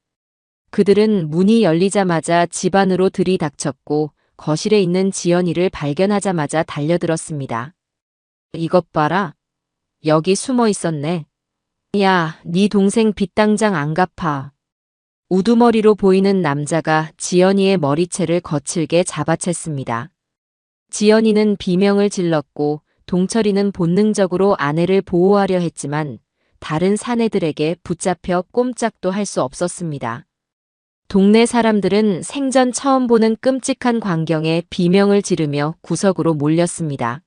그들은 문이 열리자마자 집 안으로 들이닥쳤고 거실에 있는 지연이를 발견하자마자 달려들었습니다. 이것 봐라. 여기 숨어 있었네. 야, 네 동생 빚 당장 안 갚아. 우두머리로 보이는 남자가 지연이의 머리채를 거칠게 잡아챘습니다. 지연이는 비명을 질렀고 동철이는 본능적으로 아내를 보호하려 했지만 다른 사내들에게 붙잡혀 꼼짝도 할 수 없었습니다. 동네 사람들은 생전 처음 보는 끔찍한 광경에 비명을 지르며 구석으로 몰렸습니다.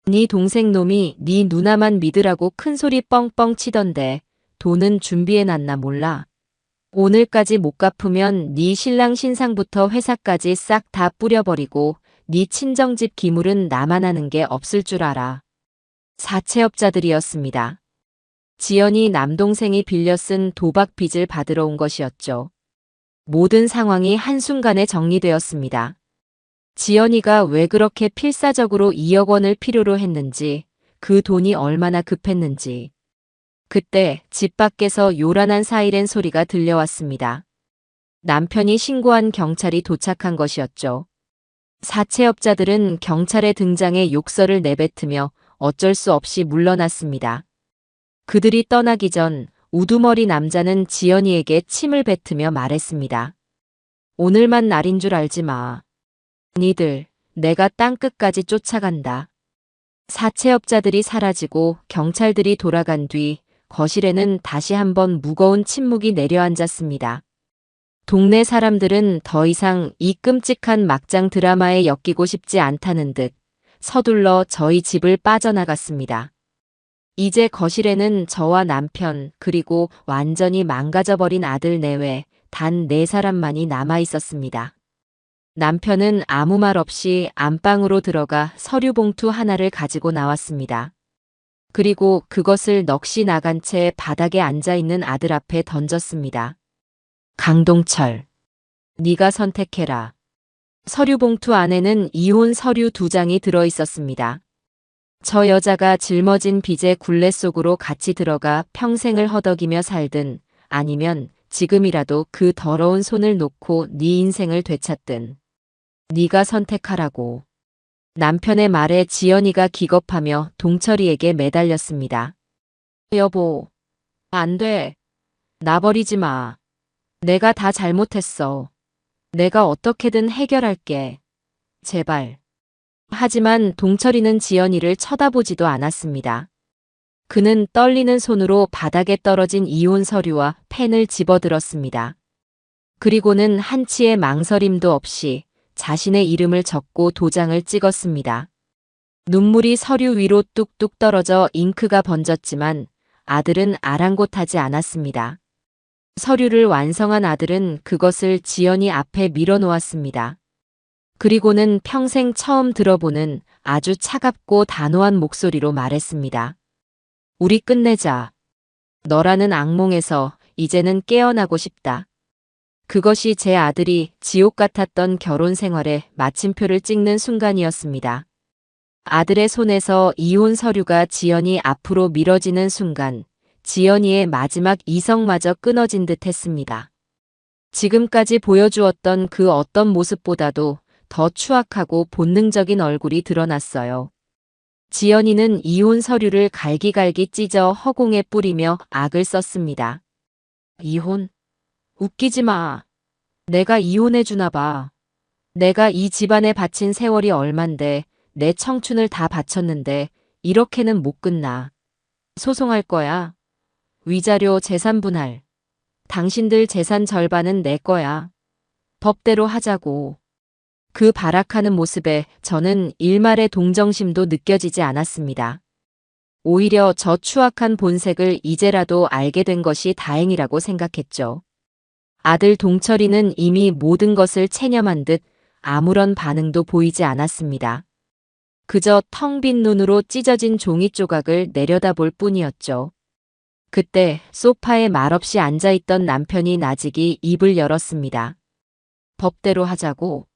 네 동생 놈이 네 누나만 믿으라고 큰소리 뻥뻥 치던데 돈은 준비해놨나 몰라. 오늘까지 못 갚으면 네 신랑 신상부터 회사까지 싹 다 뿌려버리고 네 친정집 기물은 나만 하는 게 없을 줄 알아. 사채업자들이었습니다. 지연이 남동생이 빌려 쓴 도박 빚을 받으러 온 것이었죠. 모든 상황이 한순간에 정리되었습니다. 지연이가 왜 그렇게 필사적으로 2억 원을 필요로 했는지, 그 돈이 얼마나 급했는지. 그때 집 밖에서 요란한 사이렌 소리가 들려왔습니다. 남편이 신고한 경찰이 도착한 것이었죠. 사채업자들은 경찰의 등장에 욕설을 내뱉으며 어쩔 수 없이 물러났습니다. 그들이 떠나기 전 우두머리 남자는 지연이에게 침을 뱉으며 말했습니다. 오늘만 날인 줄 알지 마. 니들, 내가 땅끝까지 쫓아간다. 사채업자들이 사라지고 경찰들이 돌아간 뒤 거실에는 다시 한번 무거운 침묵이 내려앉았습니다. 동네 사람들은 더 이상 이 끔찍한 막장 드라마에 엮이고 싶지 않다는 듯 서둘러 저희 집을 빠져나갔습니다. 이제 거실에는 저와 남편 그리고 완전히 망가져버린 아들 내외 단 4사람만이 남아 있었습니다. 남편은 아무 말 없이 안방으로 들어가 서류 봉투 하나를 가지고 나왔습니다. 그리고 그것을 넋이 나간 채 바닥에 앉아있는 아들 앞에 던졌습니다. 강동철, 네가 선택해라. 서류 봉투 안에는 이혼 서류 2장이 들어 있었습니다. 저 여자가 짊어진 빚의 굴레 속으로 같이 들어가 평생을 허덕이며 살든 아니면 지금이라도 그 더러운 손을 놓고 네 인생을 되찾든 네가 선택하라고. 남편의 말에 지연이가 기겁하며 동철이에게 매달렸습니다. 여보, 안 돼. 나 버리지 마. 내가 다 잘못했어. 내가 어떻게든 해결할게. 제발. 하지만 동철이는 지연이를 쳐다보지도 않았습니다. 그는 떨리는 손으로 바닥에 떨어진 이혼 서류와 펜을 집어들었습니다. 그리고는 한치의 망설임도 없이 자신의 이름을 적고 도장을 찍었습니다. 눈물이 서류 위로 뚝뚝 떨어져 잉크가 번졌지만 아들은 아랑곳하지 않았습니다. 서류를 완성한 아들은 그것을 지연이 앞에 밀어놓았습니다. 그리고는 평생 처음 들어보는 아주 차갑고 단호한 목소리로 말했습니다. 우리 끝내자. 너라는 악몽에서 이제는 깨어나고 싶다. 그것이 제 아들이 지옥 같았던 결혼 생활에 마침표를 찍는 순간이었습니다. 아들의 손에서 이혼 서류가 지연이 앞으로 밀어지는 순간 지연이의 마지막 이성마저 끊어진 듯 했습니다. 지금까지 보여주었던 그 어떤 모습보다도 더 추악하고 본능적인 얼굴이 드러났어요. 지연이는 이혼 서류를 갈기갈기 찢어 허공에 뿌리며 악을 썼습니다. 이혼? 웃기지 마. 내가 이혼해 주나 봐. 내가 이 집안에 바친 세월이 얼만데 내 청춘을 다 바쳤는데 이렇게는 못 끝나. 소송할 거야. 위자료 재산 분할. 당신들 재산 절반은 내 거야. 법대로 하자고. 그 발악하는 모습에 저는 일말의 동정심도 느껴지지 않았습니다. 오히려 저 추악한 본색을 이제라도 알게 된 것이 다행이라고 생각했죠. 아들 동철이는 이미 모든 것을 체념한 듯 아무런 반응도 보이지 않았습니다. 그저 텅 빈 눈으로 찢어진 종이 조각을 내려다볼 뿐이었죠. 그때 소파에 말없이 앉아있던 남편이 나직이 입을 열었습니다. 법대로 하자고.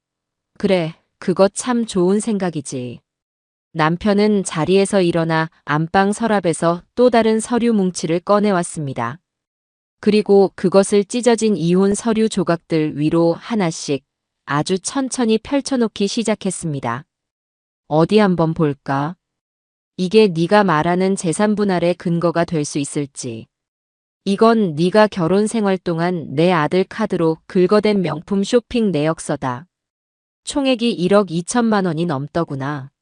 그래, 그거 참 좋은 생각이지. 남편은 자리에서 일어나 안방 서랍에서 또 다른 서류 뭉치를 꺼내왔습니다. 그리고 그것을 찢어진 이혼 서류 조각들 위로 하나씩 아주 천천히 펼쳐놓기 시작했습니다. 어디 한번 볼까? 이게 네가 말하는 재산 분할의 근거가 될 수 있을지. 이건 네가 결혼 생활 동안 내 아들 카드로 긁어댄 명품 쇼핑 내역서다. 총액이 1억 2천만 원이 넘더구나.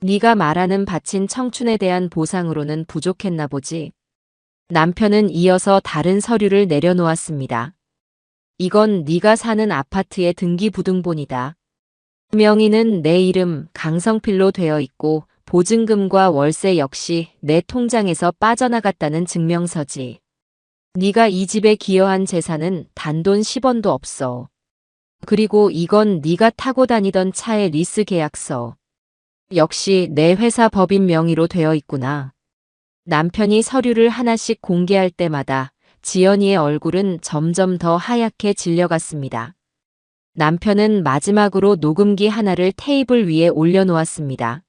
네가 말하는 바친 청춘에 대한 보상으로는 부족했나 보지. 남편은 이어서 다른 서류를 내려놓았습니다. 이건 네가 사는 아파트의 등기부등본이다. 명의는 내 이름 강성필로 되어 있고 보증금과 월세 역시 내 통장에서 빠져나갔다는 증명서지. 네가 이 집에 기여한 재산은 단돈 10원도 없어. 그리고 이건 네가 타고 다니던 차의 리스 계약서. 역시 내 회사 법인 명의로 되어 있구나. 남편이 서류를 하나씩 공개할 때마다 지연이의 얼굴은 점점 더 하얗게 질려갔습니다. 남편은 마지막으로 녹음기 하나를 테이블 위에 올려놓았습니다.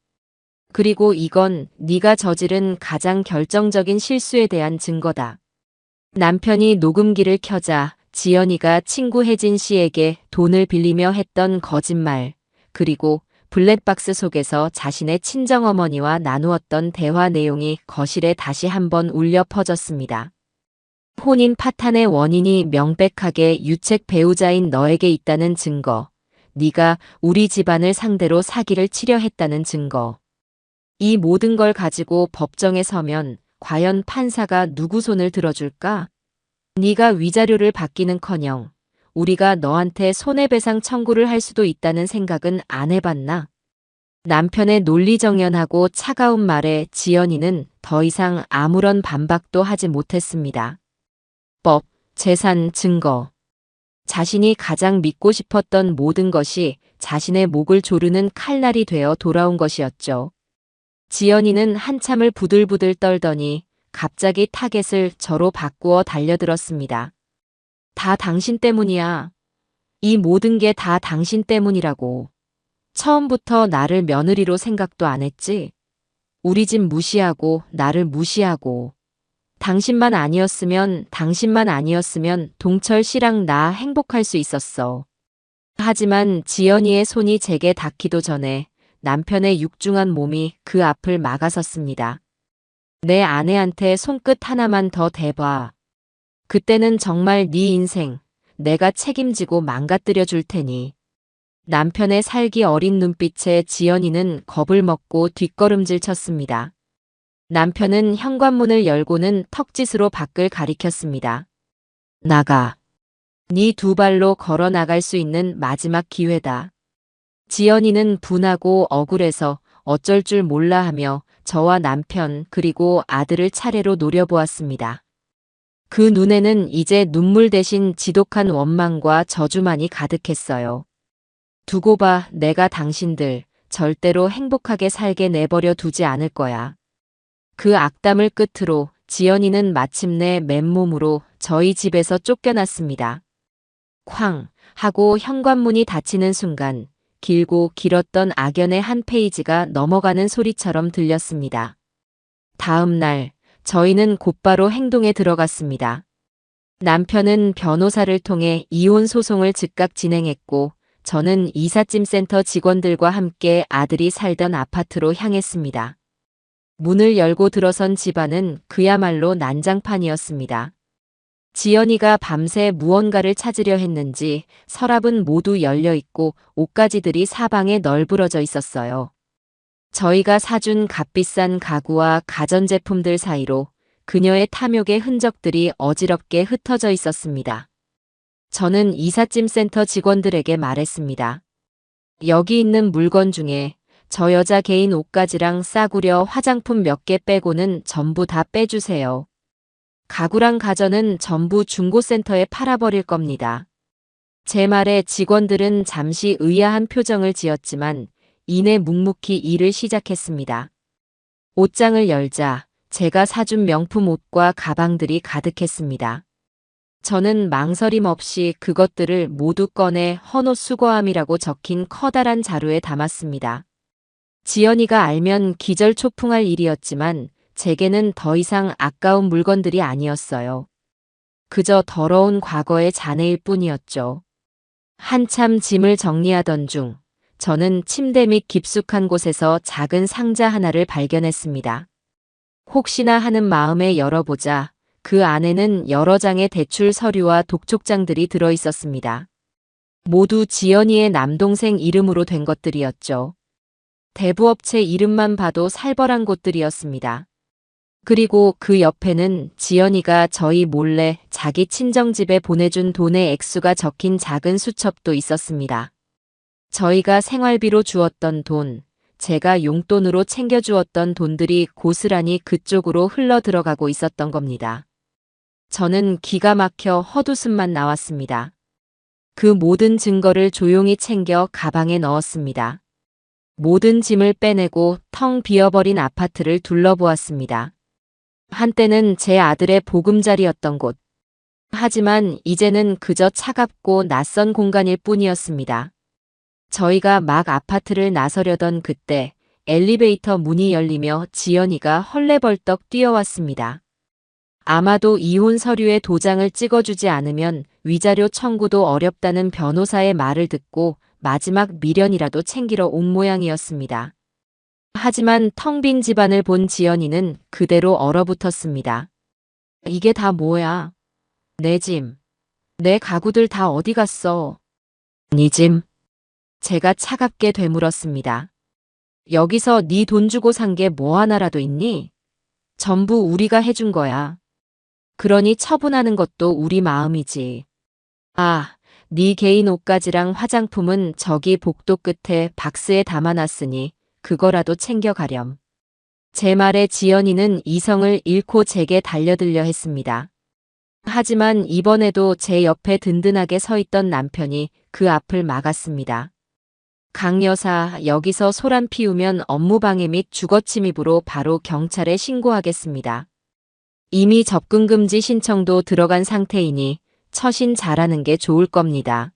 그리고 이건 네가 저지른 가장 결정적인 실수에 대한 증거다. 남편이 녹음기를 켜자 지연이가 친구 혜진 씨에게 돈을 빌리며 했던 거짓말, 그리고 블랙박스 속에서 자신의 친정어머니와 나누었던 대화 내용이 거실에 다시 한번 울려 퍼졌습니다. 혼인 파탄의 원인이 명백하게 유책 배우자인 너에게 있다는 증거, 네가 우리 집안을 상대로 사기를 치려 했다는 증거. 이 모든 걸 가지고 법정에 서면 과연 판사가 누구 손을 들어줄까? 네가 위자료를 받기는커녕 우리가 너한테 손해배상 청구를 할 수도 있다는 생각은 안 해봤나? 남편의 논리정연하고 차가운 말에 지연이는 더 이상 아무런 반박도 하지 못했습니다. 법, 재산, 증거. 자신이 가장 믿고 싶었던 모든 것이 자신의 목을 조르는 칼날이 되어 돌아온 것이었죠. 지연이는 한참을 부들부들 떨더니 갑자기 타겟을 저로 바꾸어 달려들었습니다. 다 당신 때문이야. 이 모든 게 다 당신 때문이라고. 처음부터 나를 며느리로 생각도 안 했지. 우리 집 무시하고 나를 무시하고. 당신만 아니었으면 동철 씨랑 나 행복할 수 있었어. 하지만 지연이의 손이 제게 닿기도 전에 남편의 육중한 몸이 그 앞을 막아섰습니다. 내 아내한테 손끝 하나만 더 대봐. 그때는 정말 네 인생 내가 책임지고 망가뜨려 줄 테니. 남편의 살기 어린 눈빛에 지연이는 겁을 먹고 뒷걸음질 쳤습니다. 남편은 현관문을 열고는 턱짓으로 밖을 가리켰습니다. 나가. 네 두 발로 걸어 나갈 수 있는 마지막 기회다. 지연이는 분하고 억울해서 어쩔 줄 몰라 하며 저와 남편 그리고 아들을 차례로 노려보았습니다. 그 눈에는 이제 눈물 대신 지독한 원망과 저주만이 가득했어요. 두고 봐, 내가 당신들 절대로 행복하게 살게 내버려 두지 않을 거야. 그 악담을 끝으로 지연이는 마침내 맨몸으로 저희 집에서 쫓겨났습니다. 쾅 하고 현관문이 닫히는 순간 길고 길었던 악연의 한 페이지가 넘어가는 소리처럼 들렸습니다. 다음 날 저희는 곧바로 행동에 들어갔습니다. 남편은 변호사를 통해 이혼 소송을 즉각 진행했고 저는 이삿짐센터 직원들과 함께 아들이 살던 아파트로 향했습니다. 문을 열고 들어선 집안은 그야말로 난장판이었습니다. 지연이가 밤새 무언가를 찾으려 했는지 서랍은 모두 열려 있고 옷가지들이 사방에 널브러져 있었어요. 저희가 사준 값비싼 가구와 가전제품들 사이로 그녀의 탐욕의 흔적들이 어지럽게 흩어져 있었습니다. 저는 이삿짐센터 직원들에게 말했습니다. 여기 있는 물건 중에 저 여자 개인 옷가지랑 싸구려 화장품 몇 개 빼고는 전부 다 빼주세요. 가구랑 가전은 전부 중고센터에 팔아버릴 겁니다. 제 말에 직원들은 잠시 의아한 표정을 지었지만 이내 묵묵히 일을 시작했습니다. 옷장을 열자 제가 사준 명품 옷과 가방들이 가득했습니다. 저는 망설임 없이 그것들을 모두 꺼내 헌옷 수거함이라고 적힌 커다란 자루에 담았습니다. 지연이가 알면 기절초풍할 일이었지만 제게는 더 이상 아까운 물건들이 아니었어요. 그저 더러운 과거의 잔해일 뿐이었죠. 한참 짐을 정리하던 중 저는 침대 밑 깊숙한 곳에서 작은 상자 하나를 발견했습니다. 혹시나 하는 마음에 열어보자 그 안에는 여러 장의 대출 서류와 독촉장들이 들어 있었습니다. 모두 지연이의 남동생 이름으로 된 것들이었죠. 대부업체 이름만 봐도 살벌한 곳들이었습니다. 그리고 그 옆에는 지연이가 저희 몰래 자기 친정집에 보내준 돈의 액수가 적힌 작은 수첩도 있었습니다. 저희가 생활비로 주었던 돈, 제가 용돈으로 챙겨주었던 돈들이 고스란히 그쪽으로 흘러 들어가고 있었던 겁니다. 저는 기가 막혀 헛웃음만 나왔습니다. 그 모든 증거를 조용히 챙겨 가방에 넣었습니다. 모든 짐을 빼내고 텅 비어버린 아파트를 둘러보았습니다. 한때는 제 아들의 보금자리였던 곳. 하지만 이제는 그저 차갑고 낯선 공간일 뿐이었습니다. 저희가 막 아파트를 나서려던 그때 엘리베이터 문이 열리며 지연이가 헐레벌떡 뛰어왔습니다. 아마도 이혼 서류에 도장을 찍어주지 않으면 위자료 청구도 어렵다는 변호사의 말을 듣고 마지막 미련이라도 챙기러 온 모양이었습니다. 하지만 텅 빈 집안을 본 지연이는 그대로 얼어붙었습니다. 이게 다 뭐야? 내 짐, 내 가구들 다 어디 갔어? 네 짐? 제가 차갑게 되물었습니다. 여기서 네 돈 주고 산 게 뭐 하나라도 있니? 전부 우리가 해준 거야. 그러니 처분하는 것도 우리 마음이지. 아, 네 개인 옷가지랑 화장품은 저기 복도 끝에 박스에 담아놨으니 그거라도 챙겨가렴. 제 말에 지연이는 이성을 잃고 제게 달려들려 했습니다. 하지만 이번에도 제 옆에 든든하게 서 있던 남편이 그 앞을 막았습니다. 강 여사, 여기서 소란 피우면 업무방해 및 주거침입으로 바로 경찰에 신고하겠습니다. 이미 접근금지 신청도 들어간 상태이니 처신 잘하는 게 좋을 겁니다.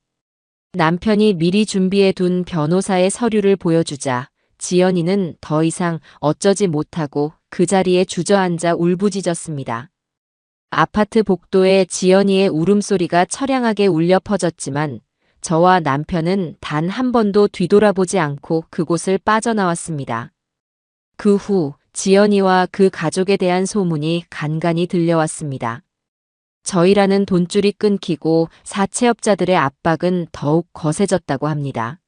남편이 미리 준비해 둔 변호사의 서류를 보여주자 지연이는 더 이상 어쩌지 못하고 그 자리에 주저앉아 울부짖었습니다. 아파트 복도에 지연이의 울음소리가 처량하게 울려 퍼졌지만 저와 남편은 단 한 번도 뒤돌아보지 않고 그곳을 빠져나왔습니다. 그 후 지연이와 그 가족에 대한 소문이 간간히 들려왔습니다. 저희라는 돈줄이 끊기고 사채업자들의 압박은 더욱 거세졌다고 합니다.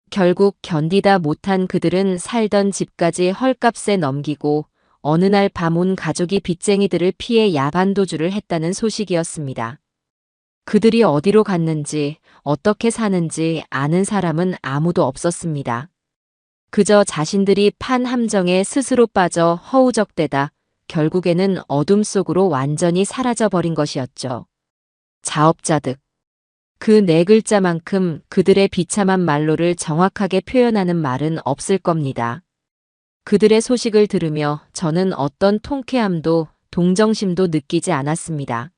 결국 견디다 못한 그들은 살던 집까지 헐값에 넘기고 어느 날 밤 온 가족이 빚쟁이들을 피해 야반도주를 했다는 소식이었습니다. 그들이 어디로 갔는지 어떻게 사는지 아는 사람은 아무도 없었습니다. 그저 자신들이 판 함정에 스스로 빠져 허우적대다 결국에는 어둠 속으로 완전히 사라져버린 것이었죠. 자업자득. 그 네 글자만큼 그들의 비참한 말로를 정확하게 표현하는 말은 없을 겁니다. 그들의 소식을 들으며 저는 어떤 통쾌함도 동정심도 느끼지 않았습니다.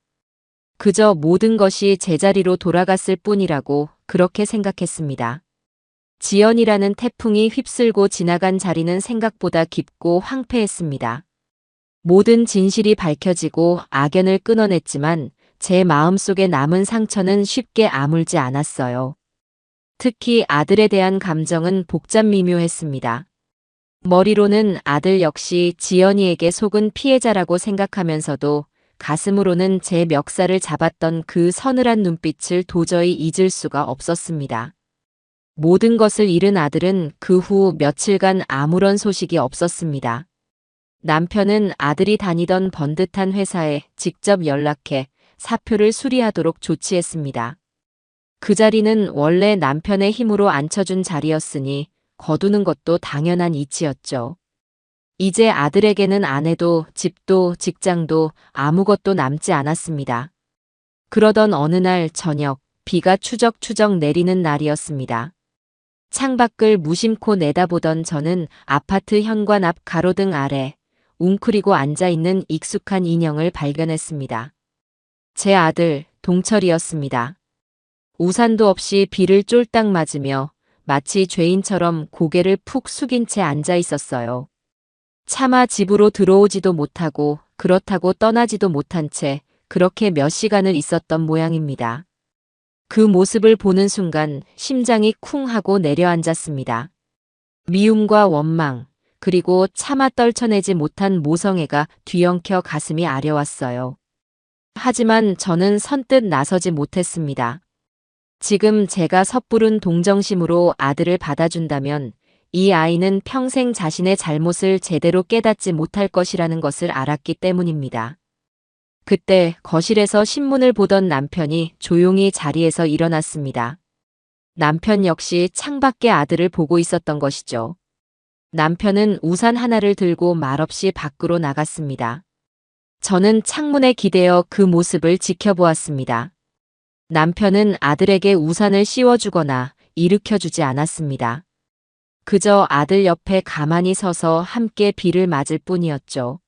그저 모든 것이 제자리로 돌아갔을 뿐이라고 그렇게 생각했습니다. 지연이라는 태풍이 휩쓸고 지나간 자리는 생각보다 깊고 황폐했습니다. 모든 진실이 밝혀지고 악연을 끊어냈지만 제 마음속에 남은 상처는 쉽게 아물지 않았어요. 특히 아들에 대한 감정은 복잡미묘했습니다. 머리로는 아들 역시 지연이에게 속은 피해자라고 생각하면서도 가슴으로는 제 멱살을 잡았던 그 서늘한 눈빛을 도저히 잊을 수가 없었습니다. 모든 것을 잃은 아들은 그 후 며칠간 아무런 소식이 없었습니다. 남편은 아들이 다니던 번듯한 회사에 직접 연락해 사표를 수리하도록 조치했습니다. 그 자리는 원래 남편의 힘으로 앉혀준 자리였으니 거두는 것도 당연한 이치였죠. 이제 아들에게는 아내도 집도 직장도 아무것도 남지 않았습니다. 그러던 어느 날 저녁 비가 추적추적 내리는 날이었습니다. 창밖을 무심코 내다보던 저는 아파트 현관 앞 가로등 아래 웅크리고 앉아있는 익숙한 인형을 발견했습니다. 제 아들 동철이었습니다. 우산도 없이 비를 쫄딱 맞으며 마치 죄인처럼 고개를 푹 숙인 채 앉아 있었어요. 차마 집으로 들어오지도 못하고 그렇다고 떠나지도 못한 채 그렇게 몇 시간을 있었던 모양입니다. 그 모습을 보는 순간 심장이 쿵 하고 내려앉았습니다. 미움과 원망, 그리고 차마 떨쳐내지 못한 모성애가 뒤엉켜 가슴이 아려왔어요. 하지만 저는 선뜻 나서지 못했습니다. 지금 제가 섣부른 동정심으로 아들을 받아준다면 이 아이는 평생 자신의 잘못을 제대로 깨닫지 못할 것이라는 것을 알았기 때문입니다. 그때 거실에서 신문을 보던 남편이 조용히 자리에서 일어났습니다. 남편 역시 창밖의 아들을 보고 있었던 것이죠. 남편은 우산 하나를 들고 말없이 밖으로 나갔습니다. 저는 창문에 기대어 그 모습을 지켜보았습니다. 남편은 아들에게 우산을 씌워주거나 일으켜주지 않았습니다. 그저 아들 옆에 가만히 서서 함께 비를 맞을 뿐이었죠.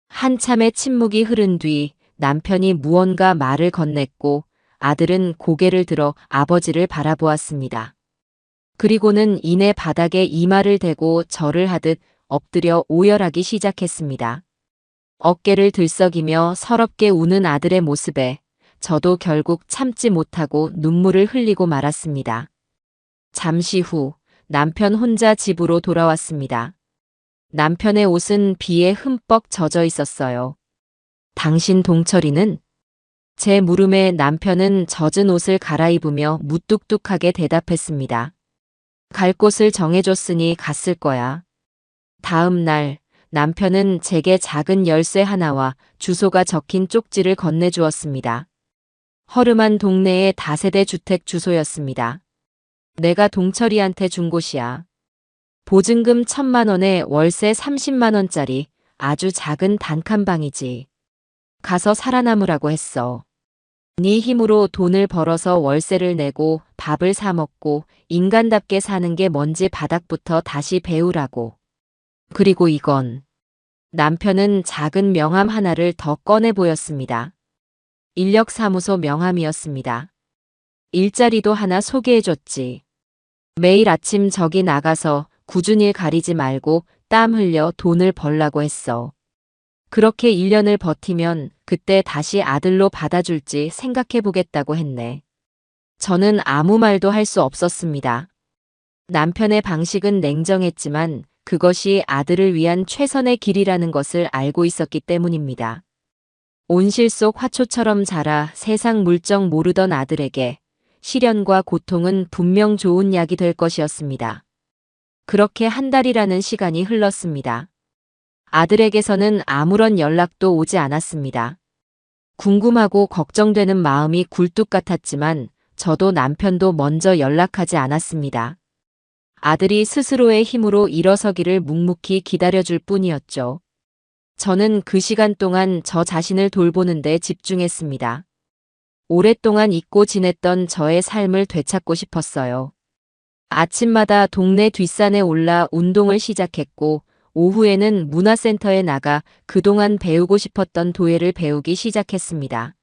한참의 침묵이 흐른 뒤 남편이 무언가 말을 건넸고 아들은 고개를 들어 아버지를 바라보았습니다. 그리고는 이내 바닥에 이마를 대고 절을 하듯 엎드려 오열하기 시작했습니다. 어깨를 들썩이며 서럽게 우는 아들의 모습에 저도 결국 참지 못하고 눈물을 흘리고 말았습니다. 잠시 후 남편 혼자 집으로 돌아왔습니다. 남편의 옷은 비에 흠뻑 젖어 있었어요. 당신 동철이는? 제 물음에 남편은 젖은 옷을 갈아입으며 무뚝뚝하게 대답했습니다. 갈 곳을 정해줬으니 갔을 거야. 다음 날 남편은 제게 작은 열쇠 하나와 주소가 적힌 쪽지를 건네주었습니다. 허름한 동네의 다세대 주택 주소였습니다. 내가 동철이한테 준 곳이야. 보증금 1,000만 원에 월세 30만 원짜리 아주 작은 단칸방이지. 가서 살아남으라고 했어. 네 힘으로 돈을 벌어서 월세를 내고 밥을 사 먹고 인간답게 사는 게 뭔지 바닥부터 다시 배우라고. 그리고 이건 남편은 작은 명함 하나를 더 꺼내 보였습니다. 인력사무소 명함이었습니다. 일자리도 하나 소개해줬지. 매일 아침 저기 나가서 굳은 일 가리지 말고 땀 흘려 돈을 벌라고 했어. 그렇게 1년을 버티면 그때 다시 아들로 받아줄지 생각해보겠다고 했네. 저는 아무 말도 할 수 없었습니다. 남편의 방식은 냉정했지만 그것이 아들을 위한 최선의 길이라는 것을 알고 있었기 때문입니다. 온실 속 화초처럼 자라 세상 물정 모르던 아들에게 시련과 고통은 분명 좋은 약이 될 것이었습니다. 그렇게 한 달이라는 시간이 흘렀습니다. 아들에게서는 아무런 연락도 오지 않았습니다. 궁금하고 걱정되는 마음이 굴뚝 같았지만 저도 남편도 먼저 연락하지 않았습니다. 아들이 스스로의 힘으로 일어서기를 묵묵히 기다려줄 뿐이었죠. 저는 그 시간 동안 저 자신을 돌보는 데 집중했습니다. 오랫동안 잊고 지냈던 저의 삶을 되찾고 싶었어요. 아침마다 동네 뒷산에 올라 운동을 시작했고 오후에는 문화센터에 나가 그동안 배우고 싶었던 도예를 배우기 시작했습니다.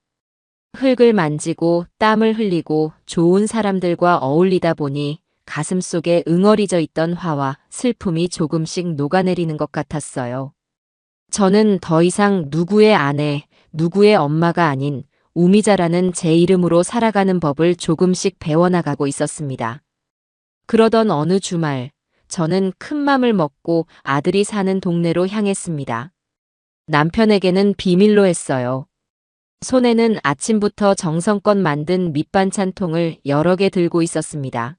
흙을 만지고 땀을 흘리고 좋은 사람들과 어울리다 보니 가슴속에 응어리져 있던 화와 슬픔이 조금씩 녹아내리는 것 같았어요. 저는 더 이상 누구의 아내, 누구의 엄마가 아닌 우미자라는 제 이름으로 살아가는 법을 조금씩 배워나가고 있었습니다. 그러던 어느 주말, 저는 큰 맘을 먹고 아들이 사는 동네로 향했습니다. 남편에게는 비밀로 했어요. 손에는 아침부터 정성껏 만든 밑반찬 통을 여러 개 들고 있었습니다.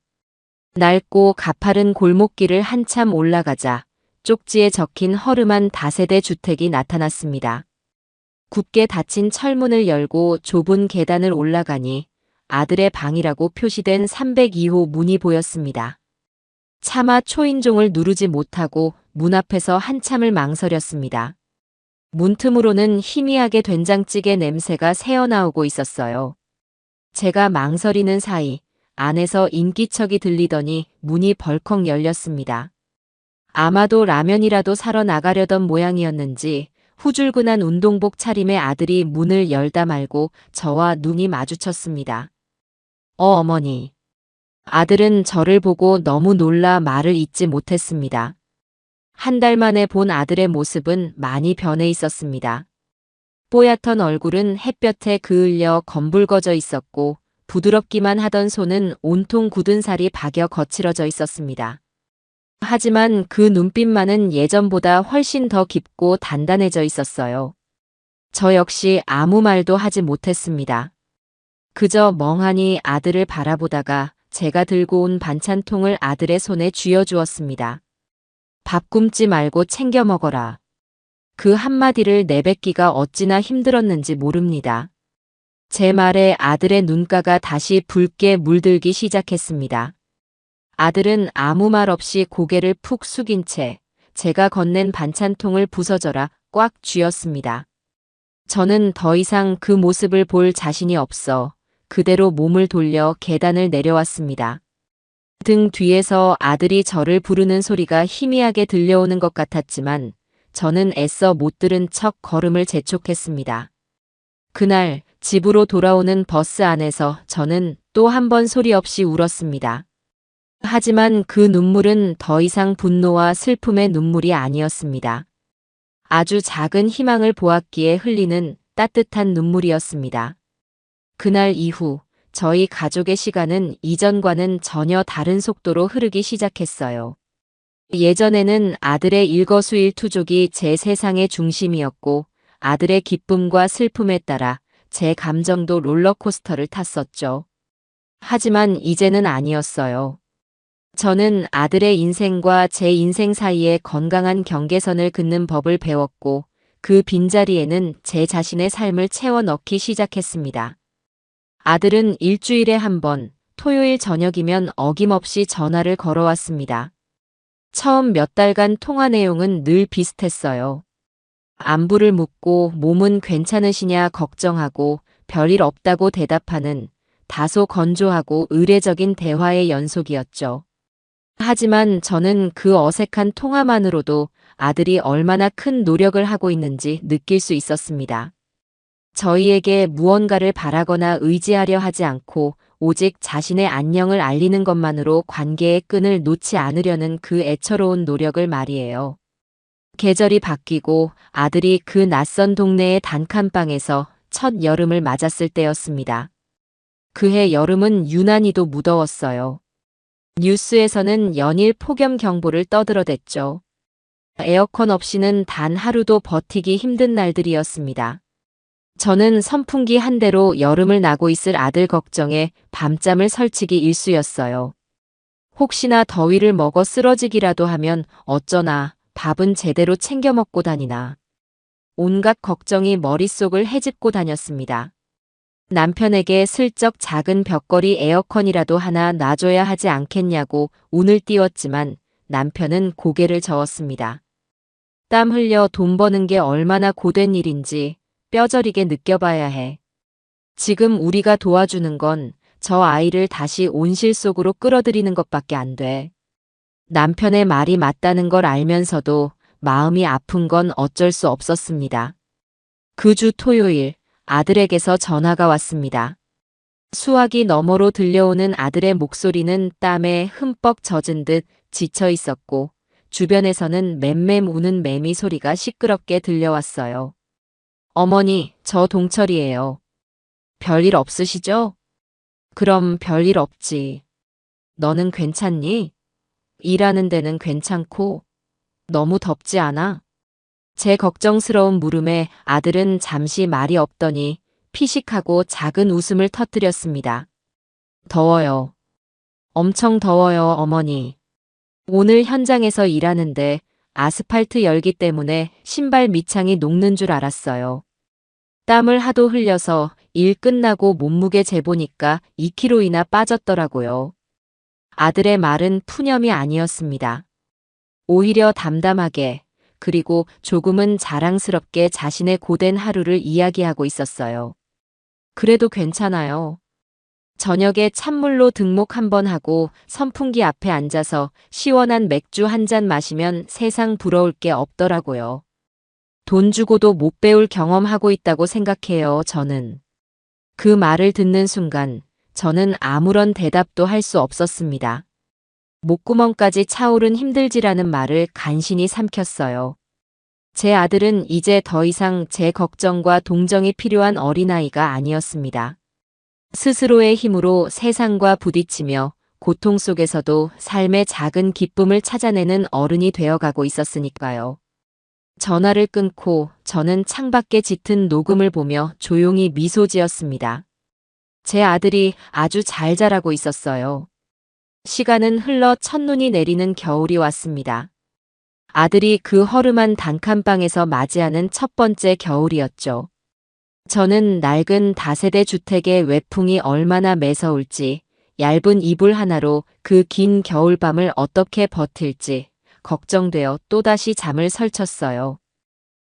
낡고 가파른 골목길을 한참 올라가자 쪽지에 적힌 허름한 다세대 주택이 나타났습니다. 굳게 닫힌 철문을 열고 좁은 계단을 올라가니 아들의 방이라고 표시된 302호 문이 보였습니다. 차마 초인종을 누르지 못하고 문 앞에서 한참을 망설였습니다. 문틈으로는 희미하게 된장찌개 냄새가 새어나오고 있었어요. 제가 망설이는 사이 안에서 인기척이 들리더니 문이 벌컥 열렸습니다. 아마도 라면이라도 사러 나가려던 모양이었는지 후줄근한 운동복 차림의 아들이 문을 열다 말고 저와 눈이 마주쳤습니다. 어머니. 아들은 저를 보고 너무 놀라 말을 잇지 못했습니다. 한 달 만에 본 아들의 모습은 많이 변해 있었습니다. 뽀얗던 얼굴은 햇볕에 그을려 검붉어져 있었고 부드럽기만 하던 손은 온통 굳은 살이 박여 거칠어져 있었습니다. 하지만 그 눈빛만은 예전보다 훨씬 더 깊고 단단해져 있었어요. 저 역시 아무 말도 하지 못했습니다. 그저 멍하니 아들을 바라보다가 제가 들고 온 반찬통을 아들의 손에 쥐어주었습니다. 밥 굶지 말고 챙겨 먹어라. 그 한마디를 내뱉기가 어찌나 힘들었는지 모릅니다. 제 말에 아들의 눈가가 다시 붉게 물들기 시작했습니다. 아들은 아무 말 없이 고개를 푹 숙인 채 제가 건넨 반찬통을 부서져라 꽉 쥐었습니다. 저는 더 이상 그 모습을 볼 자신이 없어 그대로 몸을 돌려 계단을 내려왔습니다. 등 뒤에서 아들이 저를 부르는 소리가 희미하게 들려오는 것 같았지만 저는 애써 못 들은 척 걸음을 재촉했습니다. 그날 집으로 돌아오는 버스 안에서 저는 또 한 번 소리 없이 울었습니다. 하지만 그 눈물은 더 이상 분노와 슬픔의 눈물이 아니었습니다. 아주 작은 희망을 보았기에 흘리는 따뜻한 눈물이었습니다. 그날 이후 저희 가족의 시간은 이전과는 전혀 다른 속도로 흐르기 시작했어요. 예전에는 아들의 일거수일투족이 제 세상의 중심이었고 아들의 기쁨과 슬픔에 따라 제 감정도 롤러코스터를 탔었죠. 하지만 이제는 아니었어요. 저는 아들의 인생과 제 인생 사이에 건강한 경계선을 긋는 법을 배웠고 그 빈자리에는 제 자신의 삶을 채워 넣기 시작했습니다. 아들은 일주일에 한 번, 토요일 저녁이면 어김없이 전화를 걸어왔습니다. 처음 몇 달간 통화 내용은 늘 비슷했어요. 안부를 묻고 몸은 괜찮으시냐 걱정하고 별일 없다고 대답하는 다소 건조하고 의례적인 대화의 연속이었죠. 하지만 저는 그 어색한 통화만으로도 아들이 얼마나 큰 노력을 하고 있는지 느낄 수 있었습니다. 저희에게 무언가를 바라거나 의지하려 하지 않고 오직 자신의 안녕을 알리는 것만으로 관계의 끈을 놓지 않으려는 그 애처로운 노력을 말이에요. 계절이 바뀌고 아들이 그 낯선 동네의 단칸방에서 첫 여름을 맞았을 때였습니다. 그해 여름은 유난히도 무더웠어요. 뉴스에서는 연일 폭염 경보를 떠들어댔죠. 에어컨 없이는 단 하루도 버티기 힘든 날들이었습니다. 저는 선풍기 한 대로 여름을 나고 있을 아들 걱정에 밤잠을 설치기 일쑤였어요. 혹시나 더위를 먹어 쓰러지기라도 하면 어쩌나, 밥은 제대로 챙겨 먹고 다니나. 온갖 걱정이 머릿속을 헤집고 다녔습니다. 남편에게 슬쩍 작은 벽걸이 에어컨이라도 하나 놔줘야 하지 않겠냐고 운을 띄웠지만 남편은 고개를 저었습니다. 땀 흘려 돈 버는 게 얼마나 고된 일인지 뼈저리게 느껴봐야 해. 지금 우리가 도와주는 건 저 아이를 다시 온실 속으로 끌어들이는 것밖에 안 돼. 남편의 말이 맞다는 걸 알면서도 마음이 아픈 건 어쩔 수 없었습니다. 그 주 토요일 아들에게서 전화가 왔습니다. 수화기 너머로 들려오는 아들의 목소리는 땀에 흠뻑 젖은 듯 지쳐 있었고 주변에서는 맴맴 우는 매미 소리가 시끄럽게 들려왔어요. 어머니, 저 동철이에요. 별일 없으시죠? 그럼 별일 없지. 너는 괜찮니? 일하는 데는 괜찮고 너무 덥지 않아? 제 걱정스러운 물음에 아들은 잠시 말이 없더니 피식하고 작은 웃음을 터뜨렸습니다. 더워요. 엄청 더워요, 어머니. 오늘 현장에서 일하는데 아스팔트 열기 때문에 신발 밑창이 녹는 줄 알았어요. 땀을 하도 흘려서 일 끝나고 몸무게 재보니까 2kg이나 빠졌더라고요. 아들의 말은 푸념이 아니었습니다. 오히려 담담하게, 그리고 조금은 자랑스럽게 자신의 고된 하루를 이야기하고 있었어요. 그래도 괜찮아요. 저녁에 찬물로 등목 한번 하고 선풍기 앞에 앉아서 시원한 맥주 한 잔 마시면 세상 부러울 게 없더라고요. 돈 주고도 못 배울 경험하고 있다고 생각해요, 저는. 그 말을 듣는 순간 저는 아무런 대답도 할 수 없었습니다. 목구멍까지 차오른 힘들지라는 말을 간신히 삼켰어요. 제 아들은 이제 더 이상 제 걱정과 동정이 필요한 어린아이가 아니었습니다. 스스로의 힘으로 세상과 부딪히며 고통 속에서도 삶의 작은 기쁨을 찾아내는 어른이 되어가고 있었으니까요. 전화를 끊고 저는 창밖에 짙은 녹음을 보며 조용히 미소 지었습니다. 제 아들이 아주 잘 자라고 있었어요. 시간은 흘러 첫눈이 내리는 겨울이 왔습니다. 아들이 그 허름한 단칸방에서 맞이하는 첫 번째 겨울이었죠. 저는 낡은 다세대 주택의 외풍이 얼마나 매서울지, 얇은 이불 하나로 그 긴 겨울밤을 어떻게 버틸지 걱정되어 또다시 잠을 설쳤어요.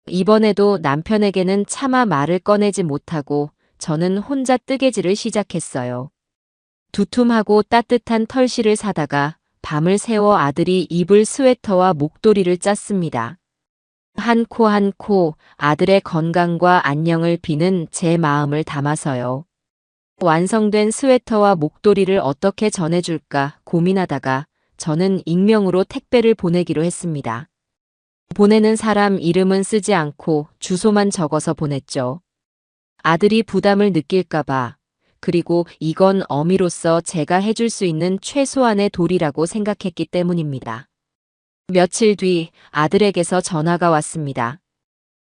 이번에도 남편에게는 차마 말을 꺼내지 못하고 저는 혼자 뜨개질을 시작했어요. 두툼하고 따뜻한 털실을 사다가 밤을 새워 아들이 입을 스웨터와 목도리를 짰습니다. 한 코 한 코 아들의 건강과 안녕을 비는 제 마음을 담아서요. 완성된 스웨터와 목도리를 어떻게 전해줄까 고민하다가 저는 익명으로 택배를 보내기로 했습니다. 보내는 사람 이름은 쓰지 않고 주소만 적어서 보냈죠. 아들이 부담을 느낄까봐, 그리고 이건 어미로서 제가 해줄 수 있는 최소한의 도리라고 생각했기 때문입니다. 며칠 뒤 아들에게서 전화가 왔습니다.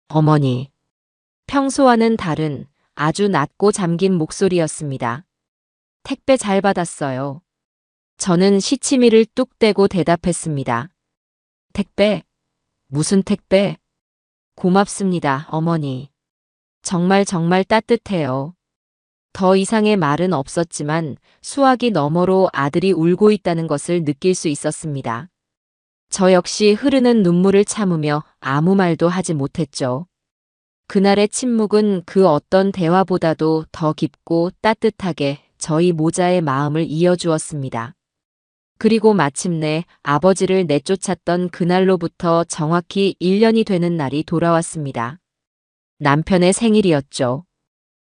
어머니. 평소와는 다른 아주 낮고 잠긴 목소리였습니다. 택배 잘 받았어요. 저는 시치미를 뚝 떼고 대답했습니다. 택배? 무슨 택배? 고맙습니다, 어머니. 정말 정말 따뜻해요. 더 이상의 말은 없었지만 수화기 너머로 아들이 울고 있다는 것을 느낄 수 있었습니다. 저 역시 흐르는 눈물을 참으며 아무 말도 하지 못했죠. 그날의 침묵은 그 어떤 대화보다도 더 깊고 따뜻하게 저희 모자의 마음을 이어주었습니다. 그리고 마침내 아버지를 내쫓았던 그날로부터 정확히 1년이 되는 날이 돌아왔습니다. 남편의 생일이었죠.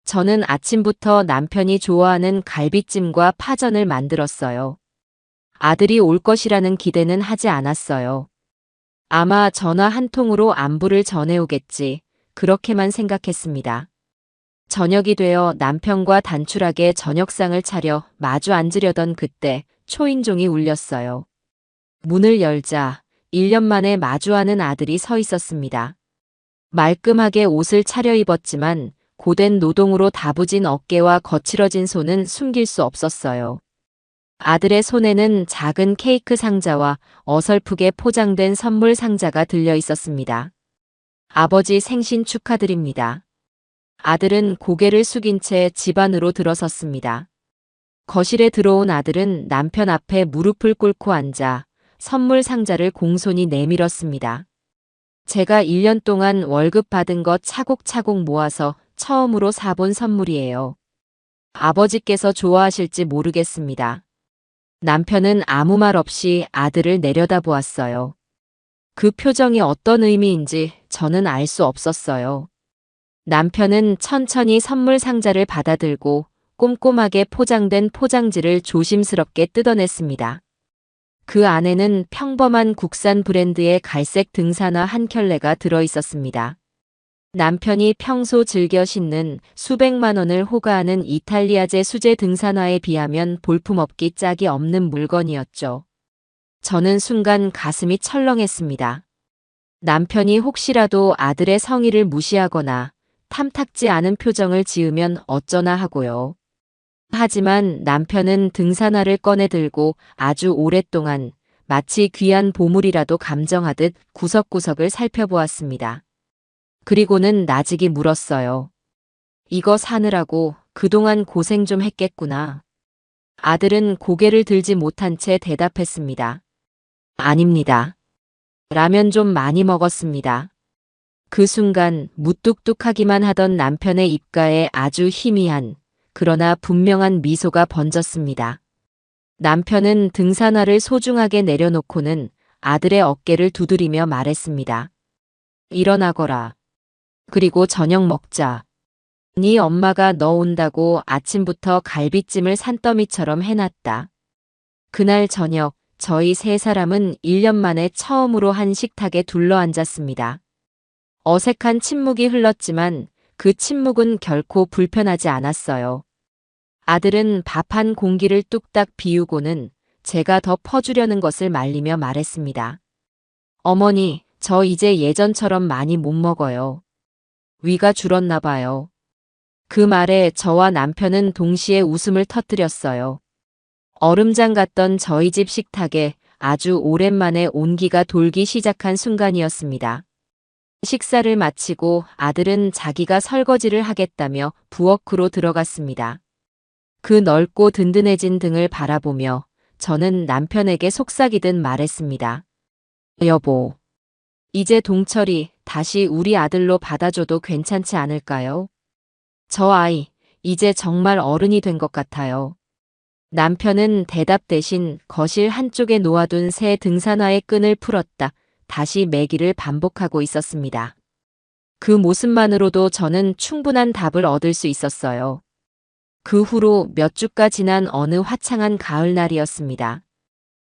저는 아침부터 남편이 좋아하는 갈비찜과 파전을 만들었어요. 아들이 올 것이라는 기대는 하지 않았어요. 아마 전화 한 통으로 안부를 전해오겠지. 그렇게만 생각했습니다. 저녁이 되어 남편과 단출하게 저녁상을 차려 마주 앉으려던 그때 초인종이 울렸어요. 문을 열자 1년 만에 마주하는 아들이 서 있었습니다. 말끔하게 옷을 차려입었지만 고된 노동으로 다부진 어깨와 거칠어진 손은 숨길 수 없었어요. 아들의 손에는 작은 케이크 상자와 어설프게 포장된 선물 상자가 들려 있었습니다. 아버지 생신 축하드립니다. 아들은 고개를 숙인 채 집 안으로 들어섰습니다. 거실에 들어온 아들은 남편 앞에 무릎을 꿇고 앉아 선물 상자를 공손히 내밀었습니다. 제가 1년 동안 월급 받은 것 차곡차곡 모아서 처음으로 사본 선물이에요. 아버지께서 좋아하실지 모르겠습니다. 남편은 아무 말 없이 아들을 내려다보았어요. 그 표정이 어떤 의미인지 저는 알 수 없었어요. 남편은 천천히 선물 상자를 받아들고 꼼꼼하게 포장된 포장지를 조심스럽게 뜯어냈습니다. 그 안에는 평범한 국산 브랜드의 갈색 등산화 한 켤레가 들어있었습니다. 남편이 평소 즐겨 신는 수백만 원을 호가하는 이탈리아제 수제 등산화에 비하면 볼품없기 짝이 없는 물건이었죠. 저는 순간 가슴이 철렁했습니다. 남편이 혹시라도 아들의 성의를 무시하거나 탐탁지 않은 표정을 지으면 어쩌나 하고요. 하지만 남편은 등산화를 꺼내 들고 아주 오랫동안 마치 귀한 보물이라도 감정하듯 구석구석을 살펴보았습니다. 그리고는 나직이 물었어요. 이거 사느라고 그동안 고생 좀 했겠구나. 아들은 고개를 들지 못한 채 대답했습니다. 아닙니다. 라면 좀 많이 먹었습니다. 그 순간 무뚝뚝하기만 하던 남편의 입가에 아주 희미한 그러나 분명한 미소가 번졌습니다. 남편은 등산화를 소중하게 내려놓고는 아들의 어깨를 두드리며 말했습니다. 일어나거라. 그리고 저녁 먹자. 네 엄마가 너 온다고 아침부터 갈비찜을 산더미처럼 해놨다. 그날 저녁 저희 세 사람은 1년 만에 처음으로 한 식탁에 둘러앉았습니다. 어색한 침묵이 흘렀지만 그 침묵은 결코 불편하지 않았어요. 아들은 밥 한 공기를 뚝딱 비우고는 제가 더 퍼주려는 것을 말리며 말했습니다. 어머니, 저 이제 예전처럼 많이 못 먹어요. 위가 줄었나 봐요. 그 말에 저와 남편은 동시에 웃음을 터뜨렸어요. 얼음장 같던 저희 집 식탁에 아주 오랜만에 온기가 돌기 시작한 순간이었습니다. 식사를 마치고 아들은 자기가 설거지를 하겠다며 부엌으로 들어갔습니다. 그 넓고 든든해진 등을 바라보며 저는 남편에게 속삭이듯 말했습니다. 여보, 이제 동철이 다시 우리 아들로 받아줘도 괜찮지 않을까요? 저 아이, 이제 정말 어른이 된 것 같아요. 남편은 대답 대신 거실 한쪽에 놓아둔 새 등산화의 끈을 풀었다 다시 매기를 반복하고 있었습니다. 그 모습만으로도 저는 충분한 답을 얻을 수 있었어요. 그 후로 몇 주가 지난 어느 화창한 가을날이었습니다.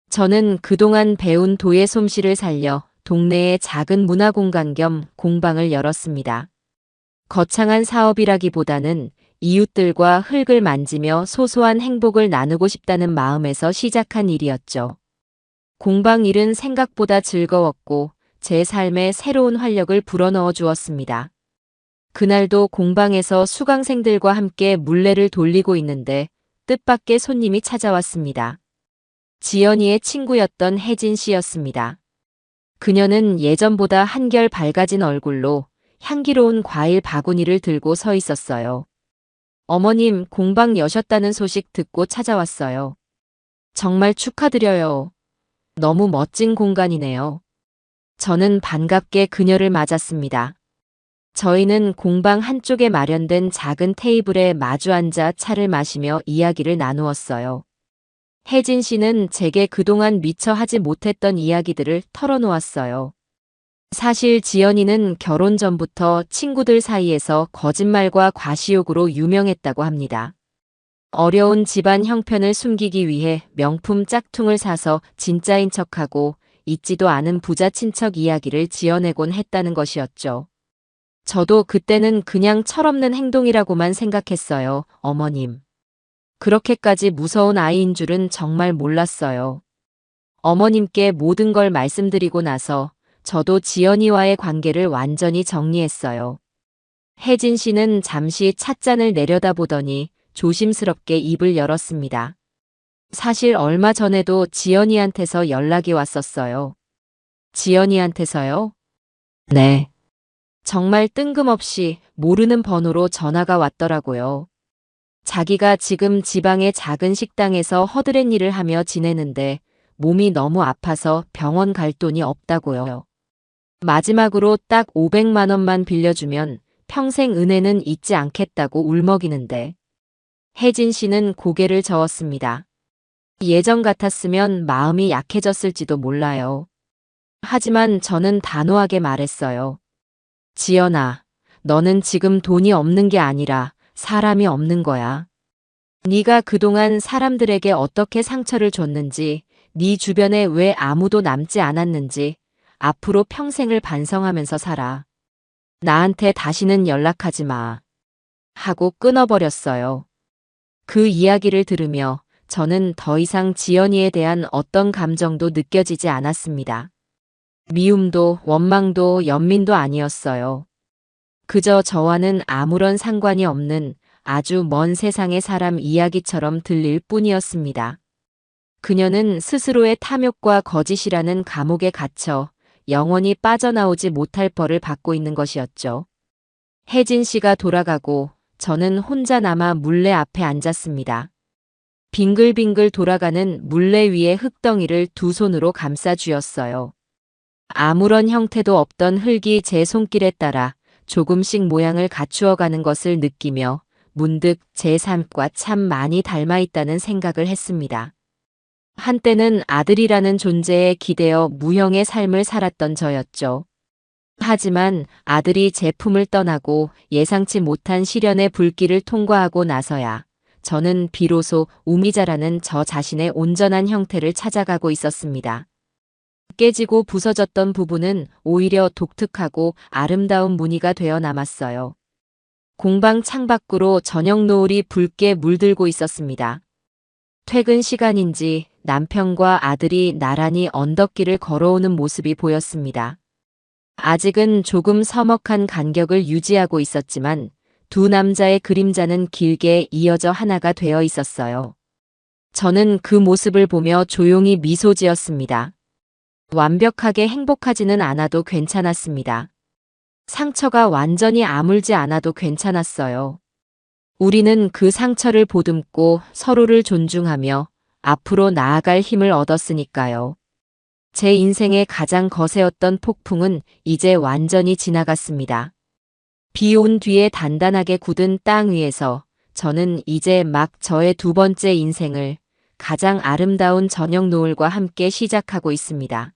저는 그동안 배운 도예 솜씨를 살려 동네에 작은 문화공간 겸 공방을 열었습니다. 거창한 사업이라기보다는 이웃들과 흙을 만지며 소소한 행복을 나누고 싶다는 마음에서 시작한 일이었죠. 공방 일은 생각보다 즐거웠고 제 삶에 새로운 활력을 불어넣어 주었습니다. 그날도 공방에서 수강생들과 함께 물레를 돌리고 있는데 뜻밖의 손님이 찾아왔습니다. 지연이의 친구였던 혜진 씨였습니다. 그녀는 예전보다 한결 밝아진 얼굴로 향기로운 과일 바구니를 들고 서 있었어요. 어머님, 공방 여셨다는 소식 듣고 찾아왔어요. 정말 축하드려요. 너무 멋진 공간이네요. 저는 반갑게 그녀를 맞았습니다. 저희는 공방 한쪽에 마련된 작은 테이블에 마주 앉아 차를 마시며 이야기를 나누었어요. 혜진 씨는 제게 그동안 미처 하지 못했던 이야기들을 털어놓았어요. 사실 지연이는 결혼 전부터 친구들 사이에서 거짓말과 과시욕으로 유명했다고 합니다. 어려운 집안 형편을 숨기기 위해 명품 짝퉁을 사서 진짜인 척하고 있지도 않은 부자 친척 이야기를 지어내곤 했다는 것이었죠. 저도 그때는 그냥 철없는 행동이라고만 생각했어요, 어머님. 그렇게까지 무서운 아이인 줄은 정말 몰랐어요. 어머님께 모든 걸 말씀드리고 나서 저도 지연이와의 관계를 완전히 정리했어요. 혜진 씨는 잠시 찻잔을 내려다보더니 조심스럽게 입을 열었습니다. 사실 얼마 전에도 지연이한테서 연락이 왔었어요. 지연이한테서요? 네. 정말 뜬금없이 모르는 번호로 전화가 왔더라고요. 자기가 지금 지방의 작은 식당에서 허드렛 일을 하며 지내는데 몸이 너무 아파서 병원 갈 돈이 없다고요. 마지막으로 딱 500만 원만 빌려주면 평생 은혜는 잊지 않겠다고 울먹이는데. 혜진 씨는 고개를 저었습니다. 예전 같았으면 마음이 약해졌을지도 몰라요. 하지만 저는 단호하게 말했어요. 지연아, 너는 지금 돈이 없는 게 아니라 사람이 없는 거야. 네가 그동안 사람들에게 어떻게 상처를 줬는지, 네 주변에 왜 아무도 남지 않았는지 앞으로 평생을 반성하면서 살아. 나한테 다시는 연락하지 마. 하고 끊어버렸어요. 그 이야기를 들으며 저는 더 이상 지연이에 대한 어떤 감정도 느껴지지 않았습니다. 미움도 원망도 연민도 아니었어요. 그저 저와는 아무런 상관이 없는 아주 먼 세상의 사람 이야기처럼 들릴 뿐이었습니다. 그녀는 스스로의 탐욕과 거짓이라는 감옥에 갇혀 영원히 빠져나오지 못할 벌을 받고 있는 것이었죠. 혜진 씨가 돌아가고 저는 혼자 남아 물레 앞에 앉았습니다. 빙글빙글 돌아가는 물레 위의 흙덩이를 두 손으로 감싸 쥐었어요. 아무런 형태도 없던 흙이 제 손길에 따라 조금씩 모양을 갖추어가는 것을 느끼며 문득 제 삶과 참 많이 닮아 있다는 생각을 했습니다. 한때는 아들이라는 존재에 기대어 무형의 삶을 살았던 저였죠. 하지만 아들이 제 품을 떠나고 예상치 못한 시련의 불길을 통과하고 나서야 저는 비로소 우미자라는 저 자신의 온전한 형태를 찾아가고 있었습니다. 깨지고 부서졌던 부분은 오히려 독특하고 아름다운 무늬가 되어 남았어요. 공방 창밖으로 저녁 노을이 붉게 물들고 있었습니다. 퇴근 시간인지 남편과 아들이 나란히 언덕길을 걸어오는 모습이 보였습니다. 아직은 조금 서먹한 간격을 유지하고 있었지만 두 남자의 그림자는 길게 이어져 하나가 되어 있었어요. 저는 그 모습을 보며 조용히 미소 지었습니다. 완벽하게 행복하지는 않아도 괜찮았습니다. 상처가 완전히 아물지 않아도 괜찮았어요. 우리는 그 상처를 보듬고 서로를 존중하며 앞으로 나아갈 힘을 얻었으니까요. 제 인생의 가장 거세었던 폭풍은 이제 완전히 지나갔습니다. 비 온 뒤에 단단하게 굳은 땅 위에서 저는 이제 막 저의 두 번째 인생을 가장 아름다운 저녁 노을과 함께 시작하고 있습니다.